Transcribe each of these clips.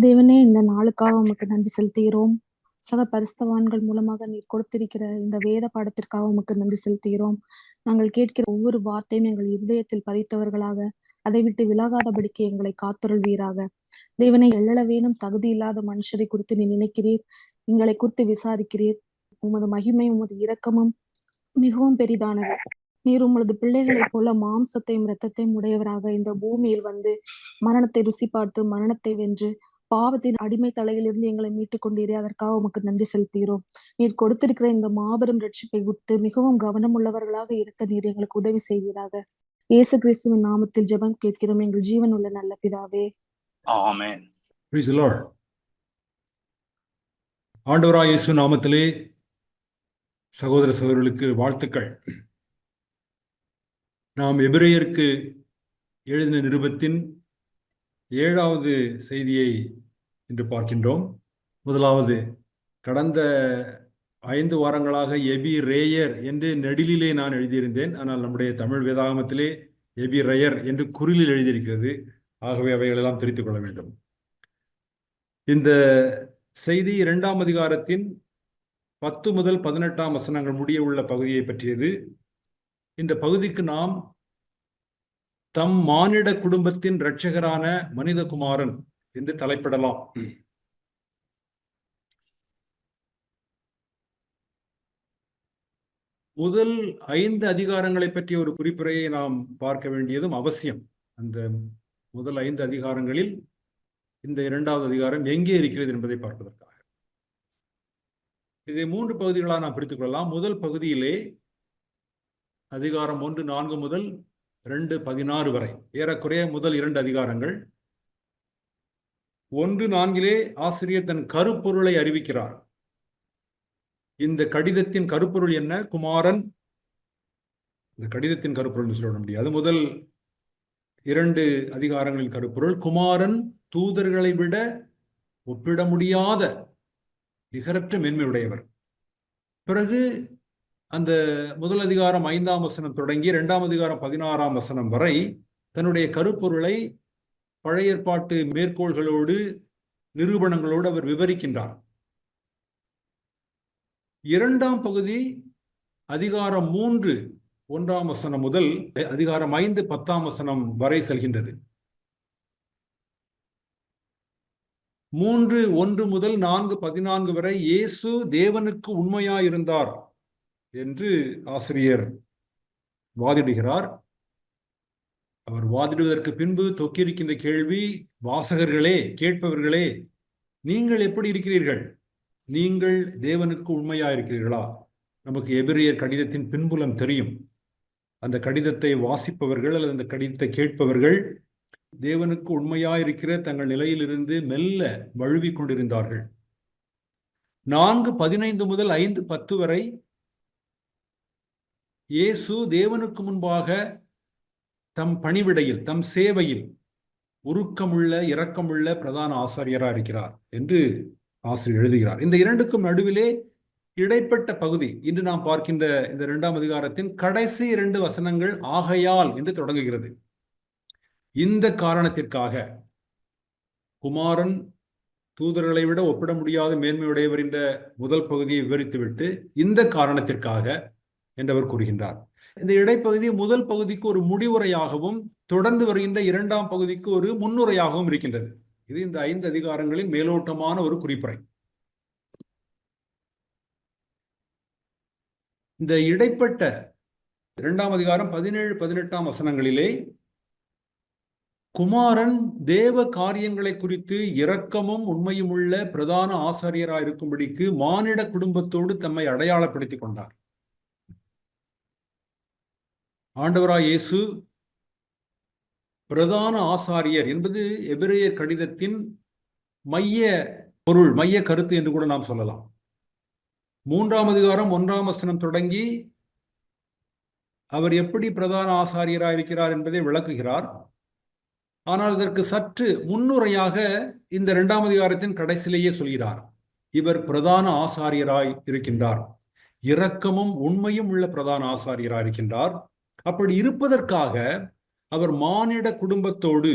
தேவனே, இந்த நாளுக்காக உமக்கு நன்றி செலுத்துகிறோம். சக பரிசுத்தவான்கள் மூலமாக நீர் கொடுத்திருக்கிற இந்த வேத பாடத்திற்காக உமக்கு நன்றி செலுத்துகிறோம். நாங்கள் கேட்கிற ஒவ்வொரு வார்த்தையும் எங்கள் இருதயத்தில் பதித்தவர்களாக, அதை விட்டு விலகாதபடிக்கு எங்களை காத்தருள்வீராக. தேவனே, எள்ளளவேனும் தகுதி இல்லாத மனுஷரை குறித்து நீர் நினைக்கிறீர். எங்களை குறித்து விசாரிக்கிறீர். உமது மகிமை, உமது இரக்கமும் மிகவும் பெரிதானது. நீர் உமது பிள்ளைகளைப் போல மாம்சத்தையும் இரத்தத்தையும் உடையவராக இந்த பூமியில் வந்து மரணத்தை ருசி பார்த்து மரணத்தை வென்று பாவத்தின் அடிமை தலையிலிருந்து எங்களை மீட்டுக் கொண்டீரே, அதற்காக உமக்கு நன்றி செலுத்துகிறோம். நீர் கொடுத்திருக்கிற இந்த மாபெரும் ரட்சிப்பை விட்டு மிகவும் கவனம் உள்ளவர்களாக இருக்க நீர் எங்களுக்கு உதவி செய்வீராக. இயேசு கிறிஸ்துவின் நாமத்தில் ஜெபம் கேட்கிறோம் எங்கள் ஜீவன் உள்ள நல்ல பிதாவே. ஆமென். Praise the Lord. ஆண்டவராகிய இயேசு நாமத்திலே சகோதர சகோதரர்களுக்கு வாழ்த்துக்கள். நாம் எபிரேயருக்கு எழுதின நிருபத்தின் 7வது செய்தியை இன்று பார்க்கின்றோம். முதலாவது, கடந்த 5 வாரங்களாக எபிரேயர் என்று நெடிலே நான் எழுதியிருந்தேன். ஆனால் நம்முடைய தமிழ் வேதாகமத்திலே எபிரேயர் என்று குறிலில் எழுதியிருக்கிறது. ஆகவே அவைகளெல்லாம் தெரிந்து கொள்ள வேண்டும். இந்த செய்தி 2ஆம் அதிகாரத்தின் 10 முதல் 18ஆம் வசனங்கள் முடிய உள்ள பகுதியை பற்றியது. இந்த பகுதிக்கு நாம் தம் மானிட குடும்பத்தின் இரட்சகரான மனிதகுமாரன் என்று தலைப்பிடலாம். முதல் 5 அதிகாரங்களை பற்றிய ஒரு குறிப்புரையை நாம் பார்க்க வேண்டியதும் அவசியம். அந்த முதல் 5 அதிகாரங்களில் இந்த 2வது அதிகாரம் எங்கே இருக்கிறது என்பதை பார்ப்பதற்காக இதை 3 பகுதிகளாக நாம் பிரித்துக் கொள்ளலாம். முதல் பகுதியிலே அதிகாரம் 1:4 முதல் 2:16 வரை, ஏறக்குறைய முதல் 2 அதிகாரங்கள். 1:4 ஆசிரியர் தன் கருப்பொருளை அறிவிக்கிறார். இந்த கடிதத்தின் கருப்பொருள் என்ன? குமாரன். இந்த கடிதத்தின் கருப்பொருள் சொல்ல முடியாது. முதல் 2 அதிகாரங்களின் கருப்பொருள் குமாரன் தூதர்களை விட ஒப்பிட முடியாத நிகரற்ற மேன்மையுடையவர். பிறகு அந்த முதல் அதிகாரம் 5ஆம் வசனம் தொடங்கி 2ஆம் அதிகாரம் 16ஆம் வசனம் வரை தன்னுடைய கருப்பொருளை பழைய ஏற்பாட்டு மேற்கோள்களோடு நிரூபணங்களோடு அவர் விவரிக்கின்றார். 2ஆம் பகுதி அதிகாரம் 3 1ஆம் வசனம் முதல் அதிகாரம் 5 10ஆம் வசனம் வரை செல்கின்றது. 3:1 முதல் 4:14 வரை இயேசு தேவனுக்கு உண்மையாயிருந்தார் என்று ஆசிரியர் வாதிடுகிறார். அவர் வாதிடுவதற்கு பின்பு தொக்கியிருக்கின்ற கேள்வி, வாசகர்களே, கேட்பவர்களே, நீங்கள் எப்படி இருக்கிறீர்கள்? நீங்கள் தேவனுக்கு உண்மையாயிருக்கிறீர்களா? நமக்கு எபிரேயர் கடிதத்தின் பின்புலம் தெரியும். அந்த கடிதத்தை வாசிப்பவர்கள் அல்லது அந்த கடிதத்தை கேட்பவர்கள் தேவனுக்கு உண்மையாயிருக்கிற தங்கள் நிலையிலிருந்து மெல்ல வழுவி கொண்டிருந்தார்கள். 4:15 முதல் 5:10 வரை இயேசு தேவனுக்கு முன்பாக தம் பணிவிடையில், தம் சேவையில் உருக்கமுள்ள இரக்கமுள்ள பிரதான ஆசாரியராக இருக்கிறார் என்று ஆசிரியர் எழுதுகிறார். இந்த 2க்கும் நடுவிலே இடைப்பட்ட பகுதி இன்று நாம் பார்க்கின்ற இந்த 2ஆம் அதிகாரத்தின் கடைசி 2 வசனங்கள் ஆகையால் என்று தொடங்குகிறது. இந்த காரணத்திற்காக குமாரன் தூதர்களை விட ஒப்பிட முடியாத மேன்மையுடையவர் என்ற முதல் பகுதியை விவரித்துவிட்டு இந்த காரணத்திற்காக என்று அவர் கூறுகின்றார். இந்த இடைப்பகுதி முதல் பகுதிக்கு ஒரு முடிவுரையாகவும் தொடர்ந்து வருகின்ற 2ஆம் பகுதிக்கு ஒரு முன்னுரையாகவும் இருக்கின்றது. இது இந்த 5 அதிகாரங்களின் மேலோட்டமான ஒரு குறிப்புரை. இந்த இடைப்பட்ட 2ஆம் அதிகாரம் 17-18ஆம் வசனங்களிலே குமாரன் தேவ காரியங்களை குறித்து இரக்கமும் உண்மையும் உள்ள பிரதான ஆசாரியராக இருக்கும்படிக்கு மானிட குடும்பத்தோடு தம்மை அடையாளப்படுத்திக் கொண்டார். ஆண்டவராய் இயேசு பிரதான ஆசாரியர் என்பது எபிரேயர் கடிதத்தின் மைய பொருள், மைய கருத்து என்று கூட நாம் சொல்லலாம். 3ஆம் அதிகாரம் 1ஆம் வசனம் தொடங்கி அவர் எப்படி பிரதான ஆசாரியராக இருக்கிறார் என்பதை விளக்குகிறார். ஆனால் இதற்கு சற்று முன்னுரையாக இந்த 2ஆம் அதிகாரத்தின் கடைசியிலேயே சொல்கிறார், இவர் பிரதான ஆசாரியராய் இருக்கின்றார், இரக்கமும் உண்மையும் உள்ள பிரதான ஆசாரியராய் இருக்கின்றார். அப்படி இருப்பதற்காக அவர் மானிட குடும்பத்தோடு,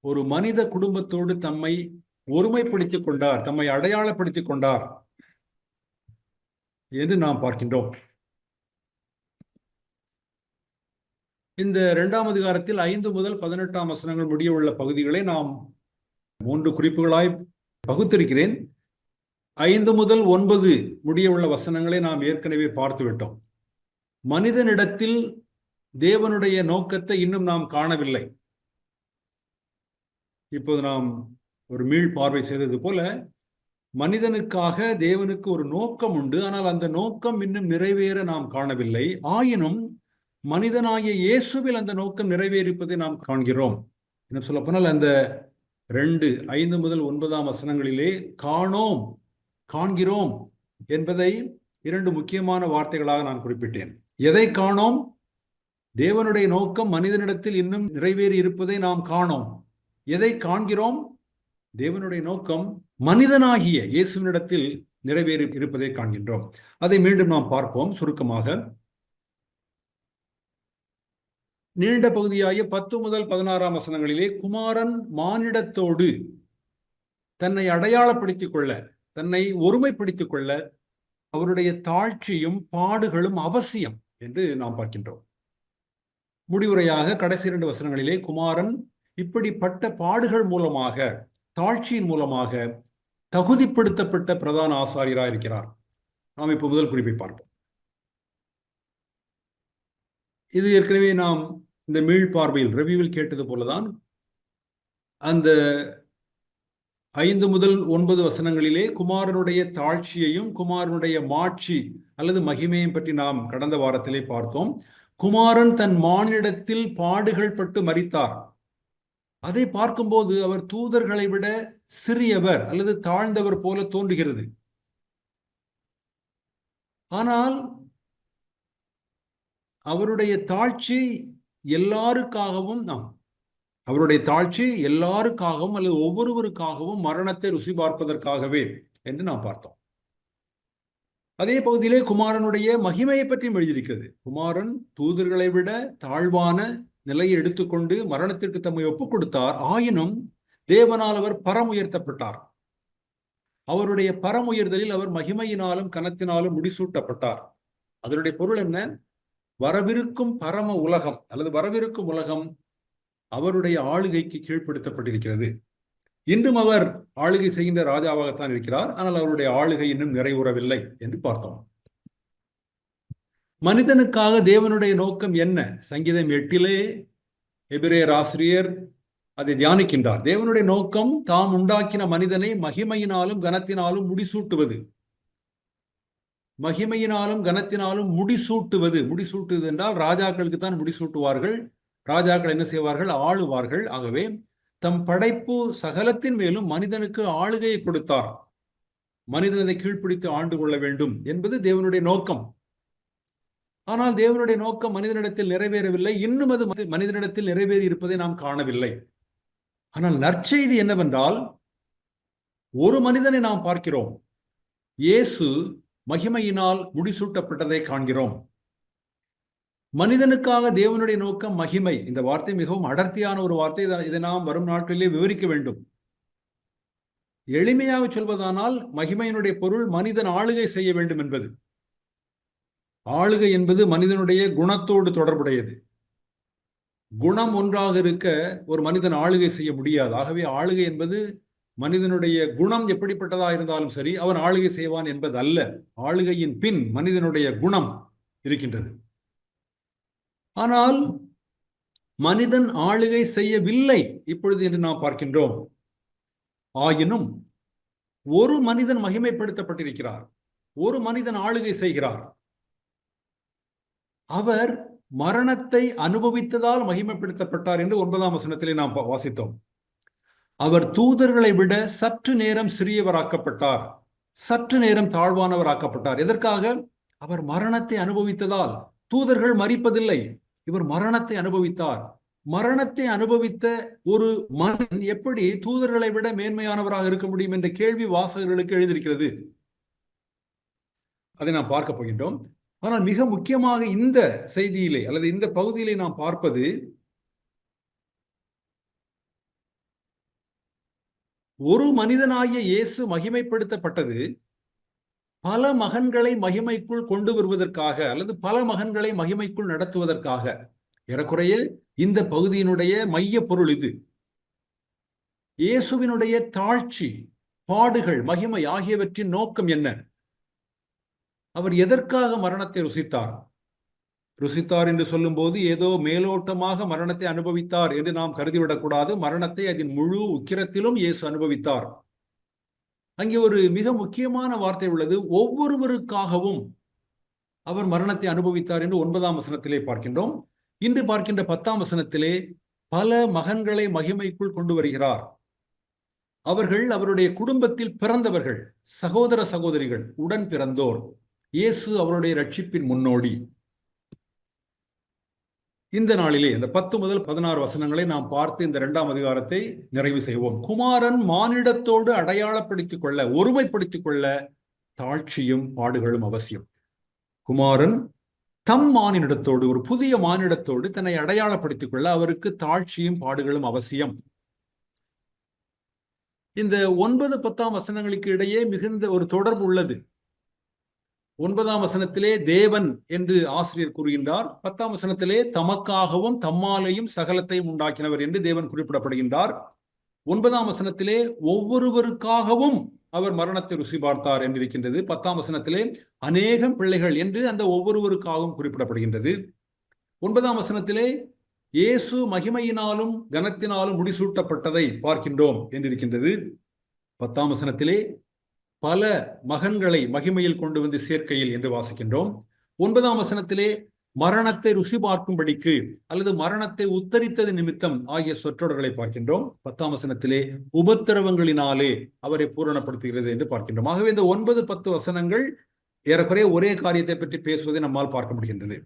ஒரு மனித குடும்பத்தோடு தம்மை ஒருமைப்படுத்திக் கொண்டார், தம்மை அடையாளப்படுத்திக் கொண்டார் என்று நாம் பார்க்கின்றோம். இந்த 2ஆம் அதிகாரத்தில் 5 முதல் 18ஆம் வசனங்கள் முடிய உள்ள பகுதிகளை நாம் 3 குறிப்புகளாய் பகுத்திருக்கிறேன். 5 முதல் 9 முடிய உள்ள வசனங்களை நாம் ஏற்கனவே பார்த்து விட்டோம். மனிதனிடத்தில் தேவனுடைய நோக்கத்தை இன்னும் நாம் காணவில்லை. இப்போது நாம் ஒரு மீள் பார்வை செய்தது போல மனிதனுக்காக தேவனுக்கு ஒரு நோக்கம் உண்டு. ஆனால் அந்த நோக்கம் இன்னும் நிறைவேற நாம் காணவில்லை. ஆயினும் மனிதனாகிய இயேசுவில் அந்த நோக்கம் நிறைவேறிப்பதை நாம் காண்கிறோம். என்ன சொல்ல போனால் அந்த 5 முதல் 9ஆம் வசனங்களிலே காணோம், காண்கிறோம் என்பதை 2 முக்கியமான வார்த்தைகளாக நான் குறிப்பிட்டேன். எதை காணோம்? தேவனுடைய நோக்கம் மனிதனிடத்தில் இன்னும் நிறைவேறி இருப்பதை நாம் காணோம். எதை காண்கிறோம்? தேவனுடைய நோக்கம் மனிதனாகிய இயேசுவினிடத்தில் நிறைவேறி இருப்பதை காண்கின்றோம். அதை மீண்டும் நாம் பார்ப்போம் சுருக்கமாக. நீண்ட பகுதியாகிய 10 முதல் 16ஆம் வசனங்களிலே குமாரன் மானிடத்தோடு தன்னை அடையாளப்படுத்திக் கொள்ள, தன்னை ஒருமைப்படுத்திக் கொள்ள அவருடைய தாழ்ச்சியும் பாடுகளும் அவசியம் என்று நாம் பார்க்கின்றோம். முடிவுரையாக கடைசி 2 வசனங்களிலே குமாரன் இப்படிப்பட்ட பாடுகள் மூலமாக, தாழ்ச்சியின் மூலமாக தகுதிப்படுத்தப்பட்ட பிரதான ஆசாரியராக இருக்கிறார். நாம் இப்ப முதல் குறிப்பை பார்ப்போம். இது ஏற்கனவே நாம் இந்த மீள் பார்வையில் ரிவ்யூவில் கேட்டது போலதான் அந்த 5 முதல் 9 வசனங்களிலே குமாரனுடைய தாழ்ச்சியையும் குமாரனுடைய மாட்சி அல்லது மகிமையும் பற்றி நாம் கடந்த வாரத்திலே பார்த்தோம். குமாரன் தன் மானிடத்தில் பாடுகள் பட்டு மரித்தார். அதை பார்க்கும்போது அவர் தூதர்களை விட சிறியவர் அல்லது தாழ்ந்தவர் போல தோன்றுகிறது. ஆனால் அவருடைய தாழ்ச்சி எல்லாருக்காகவும் அல்லது ஒவ்வொருவருக்காகவும் மரணத்தை ருசி பார்ப்பதற்காகவே என்று நாம் பார்த்தோம். அதே பகுதியிலே குமாரனுடைய மகிமையை பற்றியும் எழுதியிருக்கிறது. குமாரன் தூதர்களை விட தாழ்வான நிலையை எடுத்துக்கொண்டு மரணத்திற்கு தம்மை ஒப்புக் கொடுத்தார். ஆயினும் தேவனால் அவர் பரம் உயர்த்தப்பட்டார். அவருடைய பரம் உயர்தலில் அவர் மகிமையினாலும் கனத்தினாலும் முடிசூட்டப்பட்டார். அதனுடைய பொருள் என்ன? வரவிருக்கும் பரம உலகம் அல்லது வரவிருக்கும் உலகம் அவருடைய ஆளுகைக்கு கீழ்ப்படுத்தப்பட்டிருக்கிறது. இன்றும் அவர் ஆளுகை செய்கின்ற ராஜாவாகத்தான் இருக்கிறார். ஆனால் அவருடைய ஆளுகை இன்னும் நிறைவுறவில்லை என்று பார்த்தோம். மனிதனுக்காக தேவனுடைய நோக்கம் என்ன? சங்கீதம் 8 எபிரேயர் ஆசிரியர் அதை தியானிக்கின்றார். தேவனுடைய நோக்கம் தாம் உண்டாக்கின மனிதனை மகிமையினாலும் கனத்தினாலும் முடிசூட்டுவது. மகிமையினாலும் கனத்தினாலும் முடிசூட்டுவது. முடிசூட்டுவது என்றால் ராஜாக்களுக்கு தான் முடிசூட்டுவார்கள். ராஜாக்கள் என்ன செய்வார்கள்? ஆளுவார்கள். ஆகவே தம் படைப்பு சகலத்தின் மேலும் மனிதனுக்கு ஆளுகையை கொடுத்தார். மனிதனை கீழ்ப்பிடித்து ஆண்டு கொள்ள வேண்டும் என்பது தேவனுடைய நோக்கம். ஆனால் தேவனுடைய நோக்கம் மனிதனிடத்தில் நிறைவேறவில்லை. இன்னும் அது மனிதனிடத்தில் நிறைவேறி இருப்பதை நாம் காணவில்லை. ஆனால் நற்செய்தி என்னவென்றால், ஒரு மனிதனை நாம் பார்க்கிறோம். இயேசு மகிமையினால் முடிசூட்டப்பட்டதை காண்கிறோம். மனிதனுக்காக தேவனுடைய நோக்கம் மகிமை. இந்த வார்த்தை மிகவும் அடர்த்தியான ஒரு வார்த்தை. இதை நாம் வரும் நாட்களிலே விவரிக்க வேண்டும். எளிமையாக சொல்வதானால் மகிமையினுடைய பொருள் மனிதன் ஆளுகை செய்ய வேண்டும் என்பது. ஆளுகை என்பது மனிதனுடைய குணத்தோடு தொடர்புடையது. குணம் ஒன்றாக இருக்க ஒரு மனிதன் ஆளுகை செய்ய முடியாது. ஆகவே ஆளுகை என்பது மனிதனுடைய குணம் எப்படிப்பட்டதா இருந்தாலும் சரி, அவன் ஆளுகை செய்வான் என்பது அல்ல. ஆளுகையின் பின் மனிதனுடைய குணம் இருக்கின்றது. ஆனால் மனிதன் ஆளுகை செய்யவில்லை இப்பொழுது என்று நாம் பார்க்கின்றோம். ஆயினும் ஒரு மனிதன் மகிமைப்படுத்தப்பட்டிருக்கிறார். ஒரு மனிதன் ஆளுகை செய்கிறார். அவர் மரணத்தை அனுபவித்ததால் மகிமைப்படுத்தப்பட்டார் என்று 9ஆம் வசனத்திலே நாம் வாசித்தோம். அவர் தூதர்களை விட சற்று நேரம் சிறியவராக்கப்பட்டார், சற்று நேரம் தாழ்வானவராக்கப்பட்டார். எதற்காக? அவர் மரணத்தை அனுபவித்ததால். தூதர்கள் மரிப்பதில்லை, இவர் மரணத்தை அனுபவித்தார். மரணத்தை அனுபவித்த ஒரு மனிதன் எப்படி தூதர்களை விட மேன்மையானவராக இருக்க முடியும் என்ற கேள்வி வாசகர்களுக்கு எழுதியிருக்கிறது. அதை நாம் பார்க்க போகின்றோம். ஆனால் மிக முக்கியமாக இந்த செய்தியிலே அல்லது இந்த பகுதியிலே நாம் பார்ப்பது, ஒரு மனிதனாகிய இயேசு மகிமைப்படுத்தப்பட்டது பல மகன்களை மகிமைக்குள் கொண்டு வருவதற்காக, அல்லது பல மகன்களை மகிமைக்குள் நடத்துவதற்காக. ஏறக்குறைய இந்த பகுதியினுடைய மைய பொருள் இது. இயேசுவினுடைய தாழ்ச்சி, பாடுகள், மகிமை ஆகியவற்றின் நோக்கம் என்ன? அவர் எதற்காக மரணத்தை ருசித்தார்? ருசித்தார் என்று சொல்லும் போது ஏதோ மேலோட்டமாக மரணத்தை அனுபவித்தார் என்று நாம் கருதிவிடக்கூடாது. மரணத்தை அதன் முழு உக்கிரத்திலும் இயேசு அனுபவித்தார். அங்கே ஒரு மிக முக்கியமான வார்த்தை உள்ளது. ஒவ்வொருவருக்காகவும் அவர் மரணத்தை அனுபவித்தார் என்று 9ஆம் வசனத்திலே பார்க்கின்றோம். இன்று பார்க்கின்ற 10ஆம் வசனத்திலே பல மகன்களை மகிமைக்குள் கொண்டு வருகிறார். அவர்கள் அவருடைய குடும்பத்தில் பிறந்தவர்கள், சகோதர சகோதரிகள், உடன் பிறந்தோர். இயேசு அவருடைய ரட்சிப்பின் முன்னோடி. இந்த நாளிலே இந்த 10 முதல் 16 வசனங்களை நாம் பார்த்து இந்த 2ஆம் அதிகாரத்தை நிறைவு செய்வோம். குமாரன் மானிடத்தோடு அடையாளப்படுத்திக் கொள்ள, ஒருமைப்படுத்திக் கொள்ள தாழ்ச்சியும் பாடுகளும் அவசியம். குமாரன் தம் மானிடத்தோடு, ஒரு புதிய மானிடத்தோடு தன்னை அடையாளப்படுத்திக் கொள்ள அவருக்கு தாழ்ச்சியும் பாடுகளும் அவசியம். இந்த 9, 10ஆம் வசனங்களுக்கு இடையே மிகுந்த ஒரு தொடர்பு உள்ளது. 9ஆம் வசனத்திலே தேவன் என்று ஆசிரியர் கூறுகின்றார். 10ஆம் வசனத்திலே தமக்காகவும் தம்மாலேயும் சகலத்தையும் உண்டாக்கினவர் என்று தேவன் குறிப்பிடப்படுகின்றார். 9ஆம் வசனத்திலே ஒவ்வொருவருக்காகவும் அவர் மரணத்தை ருசி பார்த்தார் என்று இருக்கின்றது. 10ஆம் வசனத்திலே அநேகம் பிள்ளைகள் என்று அந்த ஒவ்வொருவருக்காகவும் குறிப்பிடப்படுகின்றது. 9ஆம் வசனத்திலே இயேசு மகிமையினாலும் கனத்தினாலும் முடிசூட்டப்பட்டதை பார்க்கின்றோம் என்றிருக்கின்றது. 10ஆம் வசனத்திலே பல மகன்களை மகிமையில் கொண்டு வந்து சேர்க்கையில் என்று வாசிக்கின்றோம். 9ஆம் வசனத்திலே மரணத்தை ருசி பார்க்கும்படிக்கு அல்லது மரணத்தை உத்தரித்தது நிமித்தம் ஆகிய சொற்றொடர்களை பார்க்கின்றோம். 10ஆம் வசனத்திலே உபத்திரவங்களினாலே அவரை பூரணப்படுத்துகிறது என்று பார்க்கின்றோம். ஆகவே இந்த 9, 10 வசனங்கள் ஏறக்குறைய ஒரே காரியத்தை பற்றி பேசுவதை நம்மால் பார்க்க முடிகின்றது.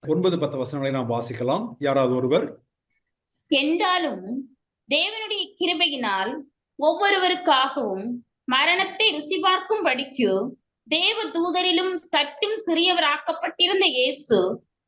9, 10 வசனங்களை நாம் வாசிக்கலாம். யாராவது ஒருவர். என்றாலும் தேவனுடைய கிருபையினால் ஒவ்வொருவருக்காகவும் மரணத்தை ருசி பார்க்கும்படிக்கு தேவ தூதரிலும் சற்றும் சிறியவராக்கப்பட்டிருந்த இயேசு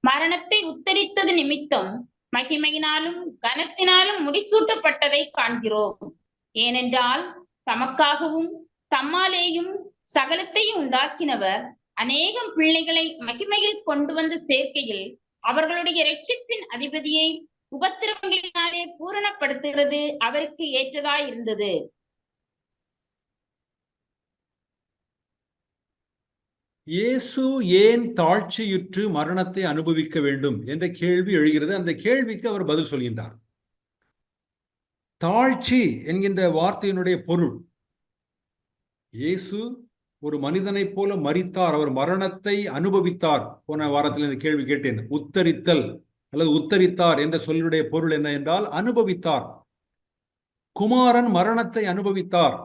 மரணத்தை உத்தரித்தது நிமித்தம் மகிமையினாலும் கனத்தினாலும் முடிசூட்டப்பட்டதை காண்கிறோம். ஏனென்றால் தமக்காகவும் தம்மாலேயும் சகலத்தையும் உண்டாக்கினவர் அநேகம் பிள்ளைகளை மகிமையில் கொண்டு வந்து சேர்க்கையில் அவர்களுடைய இரட்சிப்பின் அதிபதியை உபத்திரவங்களினாலே பூரணப்படுத்துகிறது அவருக்கு ஏற்றதாய் இருந்தது. இயேசு ஏன் தாழ்ச்சியுற்று மரணத்தை அனுபவிக்க வேண்டும் என்ற கேள்வி எழுகிறது. அந்த கேள்விக்கு அவர் பதில் சொல்கின்றார். தாழ்ச்சி என்கின்ற வார்த்தையினுடைய பொருள், இயேசு ஒரு மனிதனைப் போல மரித்தார், அவர் மரணத்தை அனுபவித்தார். போன வாரத்தில் இந்த கேள்வி கேட்டேன். உத்தரித்தல் அல்லது உத்தரித்தார் என்ற சொல்லுடைய பொருள் என்ன என்றால் அனுபவித்தார். குமாரன் மரணத்தை அனுபவித்தார்.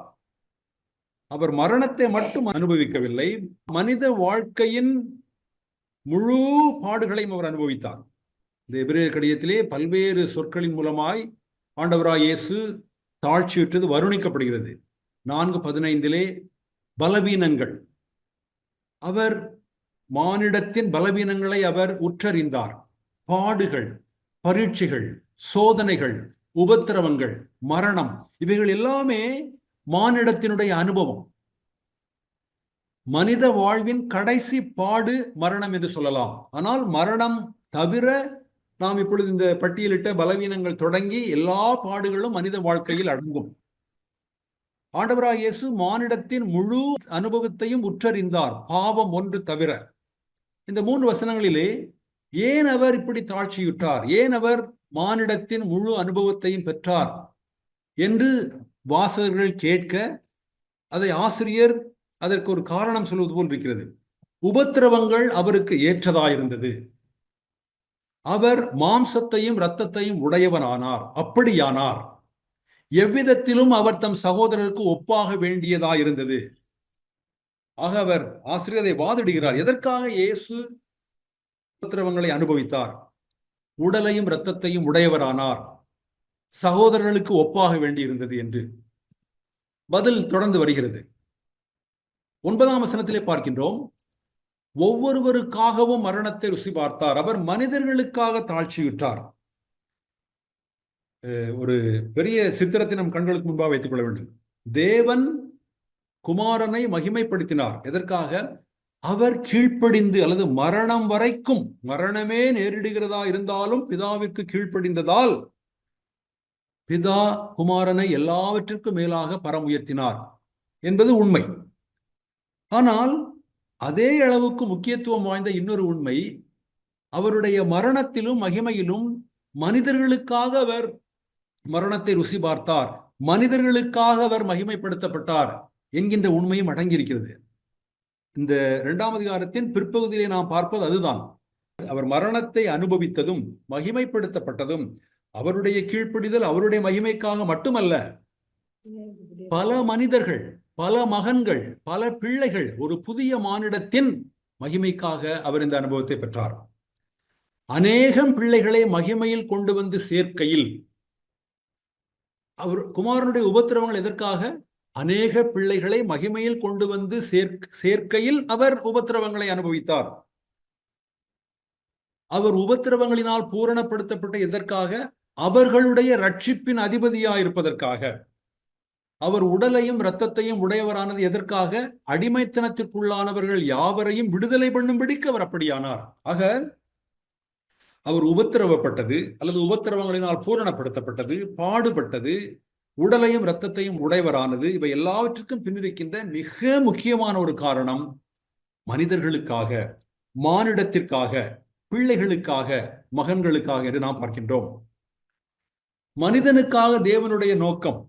அவர் மரணத்தை மட்டும் அனுபவிக்கவில்லை, மனித வாழ்க்கையின் முழு பாடுகளையும் அவர் அனுபவித்தார். இந்த எபிரேயர் கடிதத்திலே பல்வேறு சொற்களின் மூலமாய் ஆண்டவராய் இயேசு தாழ்ச்சியுற்றது வருணிக்கப்படுகிறது. 4:15 பலவீனங்கள், அவர் மானிடத்தின் பலவீனங்களை அவர் உற்றறிந்தார். பாடுகள், பரீட்சைகள், சோதனைகள், உபத்திரவங்கள், மரணம், இவைகள் எல்லாமே மானிடத்தினுடைய அனுபவம். மனித வாழ்வின் கடைசி பாடு மரணம் என்று சொல்லலாம். ஆனால் மரணம் தவிர நாம் இப்பொழுது இந்த பட்டியலிட்ட பலவீனங்கள் தொடங்கி எல்லா பாடுகளும் மனித வாழ்க்கையில் அடங்கும். ஆண்டவராய் இயேசு மானிடத்தின் முழு அனுபவத்தையும் உற்றறிந்தார், பாவம் ஒன்று தவிர. இந்த 3 வசனங்களிலே ஏன் அவர் இப்படி தாழ்ச்சியுற்றார், ஏன் அவர் மானிடத்தின் முழு அனுபவத்தையும் பெற்றார் என்று வாசகர்கள் கேட்க, அதை ஆசிரியர் அதற்கு ஒரு காரணம் சொல்வது போல் இருக்கிறது. உபத்திரவங்கள் அவருக்கு ஏற்றதாயிருந்தது. அவர் மாம்சத்தையும் இரத்தத்தையும் உடையவனானார். அப்படியானார் எவ்விதத்திலும் அவர் தம் சகோதரருக்கு ஒப்பாக வேண்டியதாயிருந்தது. ஆக அவர் ஆசிரியரை வாதிடுகிறார். எதற்காக இயேசு உபத்திரவங்களை அனுபவித்தார்? உடலையும் இரத்தத்தையும் உடையவரானார், சகோதரர்களுக்கு ஒப்பாக வேண்டியிருந்தது என்று. பதில் தொடர்ந்து வருகிறது. 9ஆம் வசனத்திலே பார்க்கின்றோம், ஒவ்வொருவருக்காகவும் மரணத்தை ருசி பார்த்தார். அவர் மனிதர்களுக்காக தாழ்ச்சியுற்றார். ஒரு பெரிய சித்திரத்தை நம் கண்களுக்கு முன்பாக வைத்துக் கொள்ள வேண்டும். தேவன் குமாரனை மகிமைப்படுத்தினார். எதற்காக? அவர் கீழ்ப்படிந்து, அல்லது மரணம் வரைக்கும், மரணமே நேரிடுகிறதா இருந்தாலும் பிதாவிற்கு கீழ்ப்படிந்ததால் பிதா குமாரனை எல்லாவற்றிற்கும் மேலாக பரம் உயர்த்தினார் என்பது உண்மை. ஆனால் அதே அளவுக்கு முக்கியத்துவம் வாய்ந்த இன்னொரு உண்மை, அவருடைய மரணத்திலும் மகிமையிலும் மனிதர்களுக்காக அவர் மரணத்தை ருசி பார்த்தார், மனிதர்களுக்காக அவர் மகிமைப்படுத்தப்பட்டார் என்கின்ற உண்மையும் அடங்கியிருக்கிறது. இந்த 2ஆம் அதிகாரத்தின் பிற்பகுதியிலே நாம் பார்ப்பது அதுதான். அவர் மரணத்தை அனுபவித்ததும் மகிமைப்படுத்தப்பட்டதும் அவருடைய கீழ்ப்படிதல், அவருடைய மகிமைக்காக மட்டுமல்ல, பல மனிதர்கள், பல மகன்கள், பல பிள்ளைகள், ஒரு புதிய மானிடத்தின் மகிமைக்காக அவர் இந்த அனுபவத்தை பெற்றார். அநேகம் பிள்ளைகளை மகிமையில் கொண்டு வந்து சேர்க்கையில், அவர் குமாரனுடைய உபத்திரவங்கள் எதற்காக? அநேக பிள்ளைகளை மகிமையில் கொண்டு வந்து சேர்க்கையில் அவர் உபத்திரவங்களை அனுபவித்தார். அவர் உபத்திரவங்களினால் பூரணப்படுத்தப்பட்ட எதற்காக? அவர்களுடைய ரட்சிப்பின் அதிபதியாயிருப்பதற்காக. அவர் உடலையும் இரத்தத்தையும் உடையவரானது எதற்காக? அடிமைத்தனத்திற்குள்ளானவர்கள் யாவரையும் விடுதலை பண்ணும்படிக்கு அவர் அப்படியானார். ஆக அவர் உபத்திரவப்பட்டது, அல்லது உபத்திரவங்களினால் பூரணப்படுத்தப்பட்டது, பாடுபட்டது, உடலையும் இரத்தத்தையும் உடையவரானது, இவை எல்லாவற்றுக்கும் பின்னிருக்கின்ற மிக முக்கியமான ஒரு காரணம் மனிதர்களுக்காக, மானிடத்திற்காக, பிள்ளைகளுக்காக, மகன்களுக்காக என்று நாம் பார்க்கின்றோம். மனிதனுக்காக தேவனுடைய நோக்கம்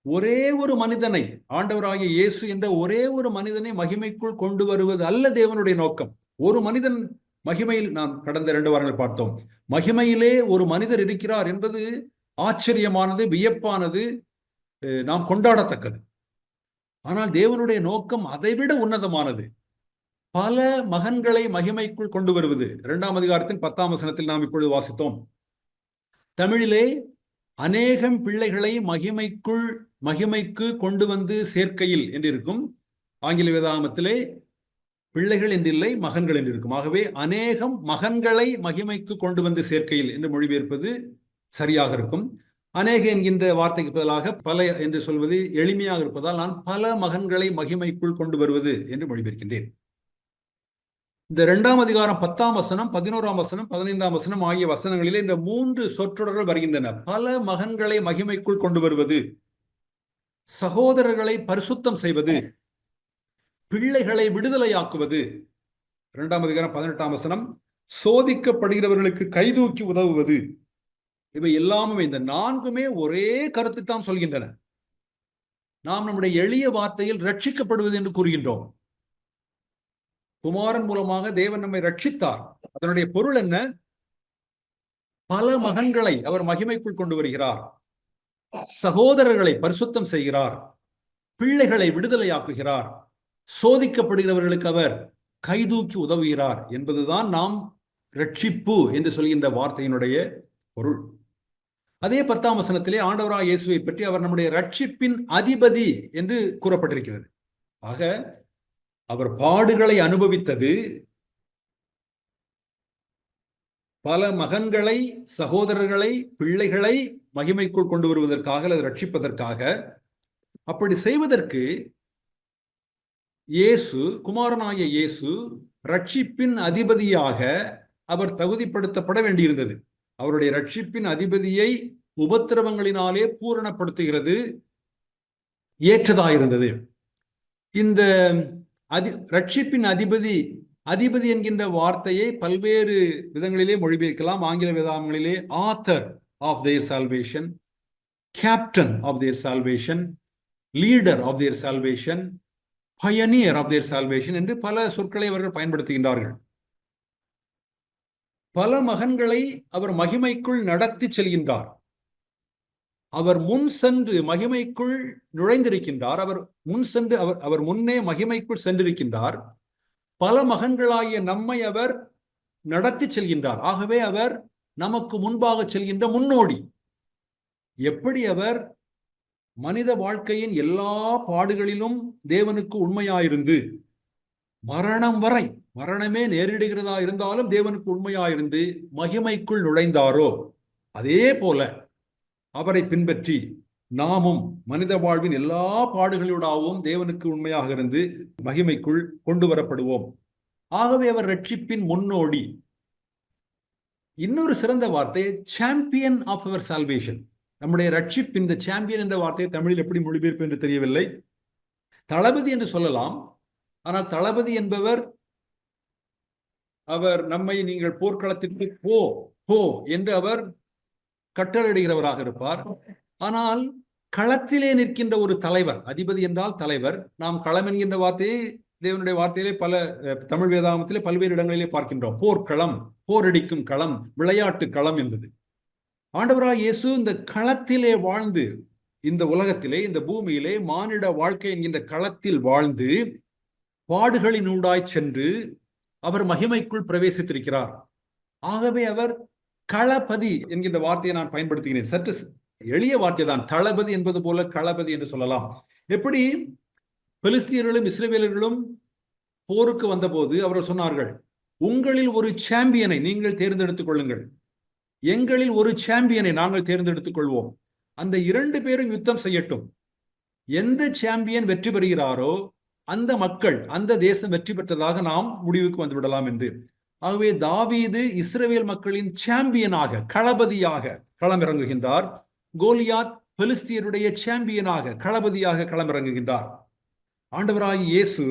ஒரே ஒரு மனிதனை, ஆண்டவராகிய இயேசு என்ற ஒரே ஒரு மனிதனை மகிமைக்குள் கொண்டு வருவது அல்ல தேவனுடைய நோக்கம். ஒரு மனிதன் மகிமையில், நாம் கடந்த 2 வாரங்கள் பார்த்தோம், மகிமையிலே ஒரு மனிதர் இருக்கிறார் என்பது ஆச்சரியமானது, வியப்பானது, நாம் கொண்டாடத்தக்கது. ஆனால் தேவனுடைய நோக்கம் அதைவிட உன்னதமானது. பல மகன்களை மகிமைக்குள் கொண்டு வருவது. 2ஆம் அதிகாரத்தின் 10ஆம் வசனத்தில் நாம் இப்பொழுது வாசித்தோம். தமிழிலே அநேகம் பிள்ளைகளை மகிமைக்கு கொண்டு வந்து சேர்க்கையில் என்று இருக்கும். ஆங்கில வேதாகமத்திலே பிள்ளைகள் என்றில்லை, மகன்கள் என்று இருக்கும். ஆகவே அநேகம் மகன்களை மகிமைக்கு கொண்டு வந்து சேர்க்கையில் என்று மொழிபெயர்ப்பது சரியாக இருக்கும். அநேக என்கின்ற வார்த்தைக்கு பதிலாக பல என்று சொல்வது எளிமையாக இருப்பதால் நான் பல மகன்களை மகிமைக்குள் கொண்டு வருவது என்று மொழிபெயர்க்கின்றேன். இந்த 2ஆம் அதிகாரம் 10ஆம் வசனம், 11ஆம் வசனம், 15ஆம் வசனம் ஆகிய வசனங்களிலே இந்த 3 சொற்றொடர்கள் வருகின்றன. பல மகன்களை மகிமைக்குள் கொண்டு வருவது, சகோதரர்களை பரிசுத்தம் செய்வது, பிள்ளைகளை விடுதலையாக்குவது. 2ஆம் அதிகாரம் 18ஆம் வசனம், சோதிக்கப்படுகிறவர்களுக்கு கைதூக்கி உதவுவது. இவை எல்லாமே, இந்த 4மே ஒரே கருத்தை தான் சொல்கின்றன. நாம் நம்முடைய எளிய வார்த்தையில் ரட்சிக்கப்படுவது என்று கூறுகின்றோம். குமாரன் மூலமாக தேவன் நம்மை ரட்சித்தார். அதனுடைய பொருள் என்ன? பல மகன்களை அவர் மகிமைக்குள் கொண்டு வருகிறார், சகோதரர்களை பரிசுத்தம் செய்கிறார், பிள்ளைகளை விடுதலையாக்குகிறார், சோதிக்கப்படுகிறவர்களுக்கு அவர் கைதூக்கி உதவுகிறார் என்பதுதான் நாம் ரட்சிப்பு என்று சொல்கின்ற வார்த்தையினுடைய பொருள். அதே 10ஆம் வசனத்திலே ஆண்டவராகிய இயேசுவை பற்றி அவர் நம்முடைய ரட்சிப்பின் அதிபதி என்று கூறப்பட்டிருக்கிறது. ஆக அவர் பாடுகளை அனுபவித்தது பல மகன்களை, சகோதரர்களை, பிள்ளைகளை மகிமைக்குள் கொண்டு வருவதற்காக அல்லது ரட்சிப்பதற்காக. அப்படி செய்வதற்கு இயேசு, குமாரனாகிய இயேசு ரட்சிப்பின் அதிபதியாக அவர் தகுதிப்படுத்தப்பட வேண்டியிருந்தது. அவருடைய ரட்சிப்பின் அதிபதியை உபத்திரவங்களினாலே பூரணப்படுத்துகிறது ஏற்றதாயிருந்தது. இந்த ரட்சிப்பின் அதிபதி என்கின்ற வார்த்தையை பல்வேறு விதங்களிலே மொழிபெயர்க்கலாம். ஆங்கில வேதாகமங்களிலே author of their salvation, captain of their salvation, leader of their salvation, pioneer of their salvation என்று பல சொற்களை அவர்கள் பயன்படுத்துகின்றார்கள். பல மகன்களை அவர் மகிமைக்குள் நடத்தி செல்கின்றார். அவர் முன் சென்று மகிமைக்குள் நுழைந்திருக்கின்றார். அவர் முன்னே மகிமைக்குள் சென்றிருக்கின்றார். பல மகன்களாகிய நம்மை அவர் நடத்தி செல்கின்றார். ஆகவே அவர் நமக்கு முன்பாக செல்கின்ற முன்னோடி. எப்படி அவர் மனித வாழ்க்கையின் எல்லா பாடுகளிலும் தேவனுக்கு உண்மையாயிருந்து, மரணம் வரை, மரணமே நேரிடுகிறதா இருந்தாலும் தேவனுக்கு உண்மையாயிருந்து மகிமைக்குள் நுழைந்தாரோ, அதே போல அவரை பின்பற்றி நாமும் மனித வாழ்வின் எல்லா பாடுகளோடாகவும் தேவனுக்கு உண்மையாக இருந்து மகிமைக்குள் கொண்டு வரப்படுவோம். ஆகவே அவர் ரட்சிப்பின் முன்னோடி. இன்னொரு சிறந்த வார்த்தை சாம்பியன் ஆஃப் அவர் சால்வேஷன். நம்முடைய ரட்சிப்பு, இந்த சாம்பியன் என்ற வார்த்தையை தமிழில் எப்படி மொழிபெயர்ப்பு என்று தெரியவில்லை. தளபதி என்று சொல்லலாம். ஆனால் தளபதி என்பவர் அவர் நம்மை நீங்கள் போர்க்களத்திற்கு போ போ என்று அவர் கட்டளையிடுகிறவராக இருப்பார். ஆனால் களத்திலே நிற்கின்ற ஒரு தலைவர், அதிபதி என்றால் தலைவர். நாம் களம் என்கின்ற வார்த்தையை தேவனுடைய வார்த்தையிலே பல தமிழ் வேதாகமத்திலே பல்வேறு இடங்களிலே பார்க்கின்றோம். போர்க்களம், போரடிக்கும் களம், விளையாட்டு களம் என்பது. ஆண்டவராய் இயேசு இந்த களத்திலே வாழ்ந்து, இந்த உலகத்திலே, இந்த பூமியிலே மானிட வாழ்க்கை என்கின்ற களத்தில் வாழ்ந்து பாடுகளினூடாய் சென்று அவர் மகிமைக்குள் பிரவேசித்திருக்கிறார். ஆகவே அவர் களபதி என்கின்ற வார்த்தையை நான் பயன்படுத்துகிறேன். சற்று எளிய வார்த்தை தான். தளபதி என்பது போல களபதி என்று சொல்லலாம். எப்படி பெலிஸ்தியர்களும் இஸ்ரவேலர்களும் போருக்கு வந்தபோது அவர்கள் சொன்னார்கள், உங்களில் ஒரு சாம்பியனை நீங்கள் தேர்ந்தெடுத்துக் கொள்ளுங்கள், எங்களில் ஒரு சாம்பியனை நாங்கள் தேர்ந்தெடுத்துக் கொள்வோம், அந்த 2 பேரும் யுத்தம் செய்யட்டும், எந்த சாம்பியன் வெற்றி பெறுகிறாரோ அந்த மக்கள், அந்த தேசம் வெற்றி பெற்றதாக நாம் முடிவுக்கு வந்துவிடலாம் என்று. ஆகவே தாவீது இஸ்ரவேல் மக்களின் சாம்பியனாக, களபதியாக களமிறங்குகின்றார். கோலியாத் பெலிஸ்தியருடைய சாம்பியனாக, களபதியாக களமிறங்குகின்றார். ஆண்டவராய் இயேசு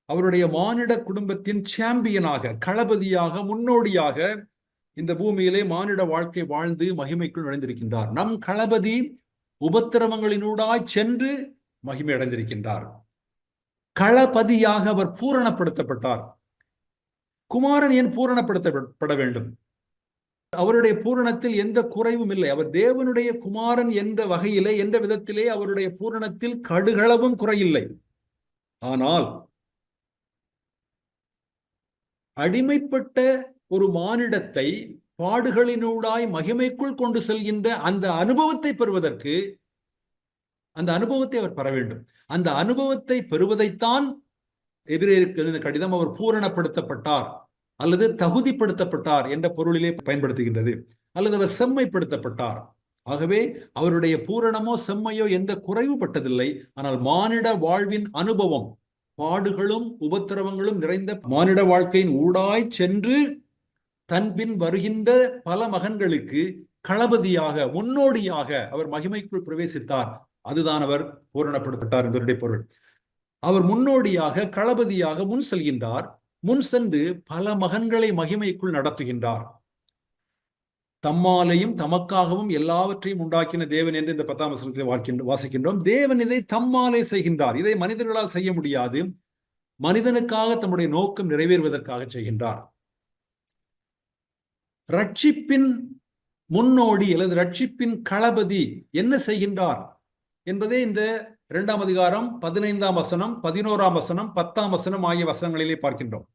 அவருடைய மானிட குடும்பத்தின் சாம்பியனாக, களபதியாக, முன்னோடியாக இந்த பூமியிலே மானிட வாழ்க்கை வாழ்ந்து மகிமைக்குள் நுழைந்திருக்கின்றார். நம் களபதி உபத்திரவங்களினூடாய் சென்று மகிமை அடைந்திருக்கின்றார். களபதியாக அவர் பூரணப்படுத்தப்பட்டார். குமாரன் ஏன் பூரணப்படுத்தப்பட வேண்டும்? அவருடைய பூரணத்தில் எந்த குறைவும் இல்லை. அவர் தேவனுடைய குமாரன் என்ற வகையிலே, என்ற விதத்திலே அவருடைய பூரணத்தில் கடுகளவும் குறையில்லை. ஆனால் அடிமைப்பட்ட ஒரு மானிடத்தை பாடுகளினூடாய் மகிமைக்குள் கொண்டு செல்கின்ற அந்த அனுபவத்தை பெறுவதற்கு, அந்த அனுபவத்தை அவர் பெற வேண்டும். அந்த அனுபவத்தை பெறுவதைத்தான் எபிரேயருக்கு கடிதம் அவர் பூரணப்படுத்தப்பட்டார் அல்லது தகுதிப்படுத்தப்பட்டார் என்ற பொருளிலே பயன்படுத்துகின்றது. அல்லது அவர் செம்மைப்படுத்தப்பட்டார். ஆகவே அவருடைய பூரணமோ செம்மையோ எந்த குறைவுபட்டதில்லை. ஆனால் மானிட வாழ்வின் அனுபவம், பாடுகளும் உபத்திரவங்களும் நிறைந்த மானிட வாழ்க்கையின் ஊடாய் சென்று தன்பின் வருகின்ற பல மகன்களுக்கு களபதியாக, முன்னோடியாக அவர் மகிமைக்குள் பிரவேசித்தார். அதுதான் அவர் பூரணப்படுத்தப்பட்டார் என்பதனுடைய பொருள். அவர் முன்னோடியாக, களபதியாக முன் செல்கின்றார். முன் சென்று பல மகன்களை மகிமைக்குள் நடத்துகின்றார். தம்மாலையும் தமக்காகவும் எல்லாவற்றையும் உண்டாக்கின தேவன் என்று இந்த 10ஆம் வசனத்தில் வாசிக்கின்றோம். தேவன் இதை தம்மாலே செய்கின்றார். இதை மனிதர்களால் செய்ய முடியாது. மனிதனுக்காக தம்முடைய நோக்கம் நிறைவேறுவதற்காக செய்கின்றார். ரட்சிப்பின் முன்னோடி அல்லது ரட்சிப்பின் களபதி என்ன செய்கின்றார் என்பதே இந்த 2ஆம் அதிகாரம் 15ஆம் வசனம், 11ஆம் வசனம், 10ஆம் வசனம் ஆகிய வசனங்களிலே பார்க்கின்றோம்.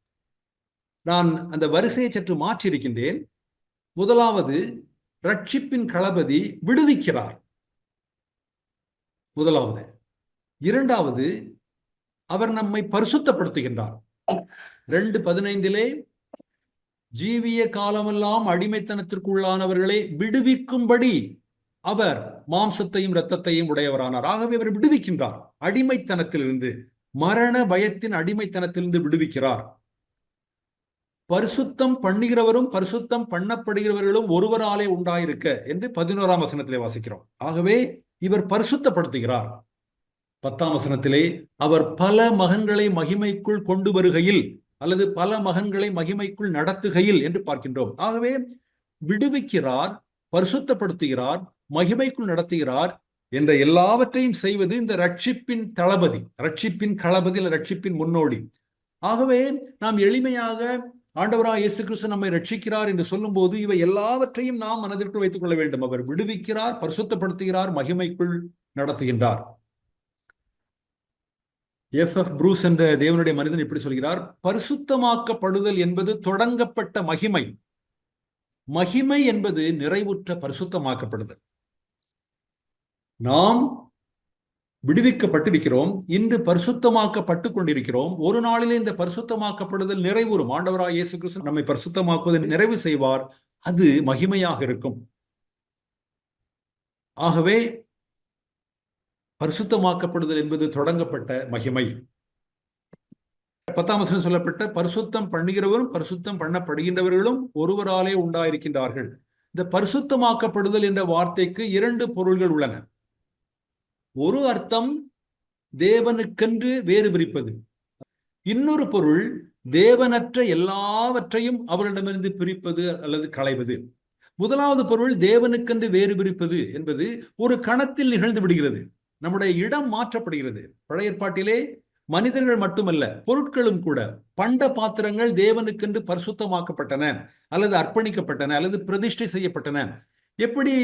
நான் அந்த வரிசையை சற்று மாற்றியிருக்கின்றேன். முதலாவது, ரட்சிப்பின் களபதி விடுவிக்கிறார். முதலாவது. இரண்டாவது, அவர் நம்மை பரிசுத்தப்படுத்துகின்றார். 2:15 ஜீவிய காலமெல்லாம் அடிமைத்தனத்திற்குள்ளானவர்களை விடுவிக்கும்படி அவர் மாம்சத்தையும் இரத்தத்தையும் உடையவரானார். ஆகவே அவர் விடுவிக்கின்றார். அடிமைத்தனத்திலிருந்து, மரண பயத்தின் அடிமைத்தனத்திலிருந்து விடுவிக்கிறார். பரிசுத்தம் பண்ணுகிறவரும் பரிசுத்தம் பண்ணப்படுகிறவர்களும் ஒருவராலே உண்டாயிருக்க என்று 11ஆம் வசனத்திலே வாசிக்கிறோம். ஆகவே இவர் பரிசுத்தப்படுத்துகிறார். 10ஆம் வசனத்திலே அவர் பல மகன்களை மகிமைக்குள் கொண்டு வருகையில் அல்லது பல மகன்களை மகிமைக்குள் நடத்துகையில் என்று பார்க்கின்றோம். ஆகவே விடுவிக்கிறார், பரிசுத்தப்படுத்துகிறார், மகிமைக்குள் நடத்துகிறார் என்ற எல்லாவற்றையும் செய்வது இந்த ரட்சிப்பின் தளபதி, ரட்சிப்பின் களபதி, ரட்சிப்பின் முன்னோடி. ஆகவே நாம் எளிமையாக ஆண்டவராய் இயேசு கிறிஸ்து நம்மை ரட்சிக்கிறார் என்று சொல்லும் போது இவை எல்லாவற்றையும் நாம் மனதிற்குள் வைத்துக் கொள்ள வேண்டும். அவர் விடுவிக்கிறார், பரிசுத்தப்படுத்துகிறார், மகிமைக்குள் நடத்துகின்றார். எஃப் ப்ரூஸ் என்ற தேவனுடைய மனிதன் இப்படி சொல்கிறார், பரிசுத்தமாக்கப்படுதல் என்பது தொடங்கப்பட்ட மகிமை, மகிமை என்பது நிறைவுற்ற பரிசுத்தமாக்கப்படுதல். நாம் விடுவிக்கப்பட்டிருக்கிறோம், இன்று பரிசுத்தமாக்கப்பட்டு கொண்டிருக்கிறோம். ஒரு நாளிலே இந்த பரிசுத்தமாக்கப்படுதல் நிறைவுறும். ஆண்டவராய் இயேசு கிறிஸ்து நம்மை பரிசுத்தமாக்குவதை நிறைவு செய்வார். அது மகிமையாக இருக்கும். ஆகவே பரிசுத்தமாக்கப்படுதல் என்பது தொடங்கப்பட்ட மகிமை. 10ஆம் வசனம் சொல்லப்பட்ட பரிசுத்தம் பண்ணுகிறவரும் பரிசுத்தம் பண்ணப்படுகின்றவர்களும் ஒருவராலே உண்டாயிருக்கின்றார்கள். இந்த பரிசுத்தமாக்கப்படுதல் என்ற வார்த்தைக்கு 2 பொருள்கள் உள்ளன. ஒரு அர்த்தம் தேவனுக்கென்று வேறு பிரிப்பது, இன்னொரு பொருள் தேவனற்ற எல்லாவற்றையும் அவரிடமிருந்து பிரிப்பது அல்லது களைவது. முதலாவது பொருள் தேவனுக்கென்று வேறு பிரிப்பது என்பது ஒரு கணத்தில் நிகழ்ந்து விடுகிறது. நம்முடைய இடம் மாற்றப்படுகிறது. பழைய ஏற்பாட்டிலே மனிதர்கள் மட்டுமல்ல, பொருட்களும் கூட, பண்ட பாத்திரங்கள் தேவனுக்கென்று பரிசுத்தமாக்கப்பட்டன அல்லது அர்ப்பணிக்கப்பட்டன அல்லது பிரதிஷ்டை செய்யப்பட்டன. எப்படி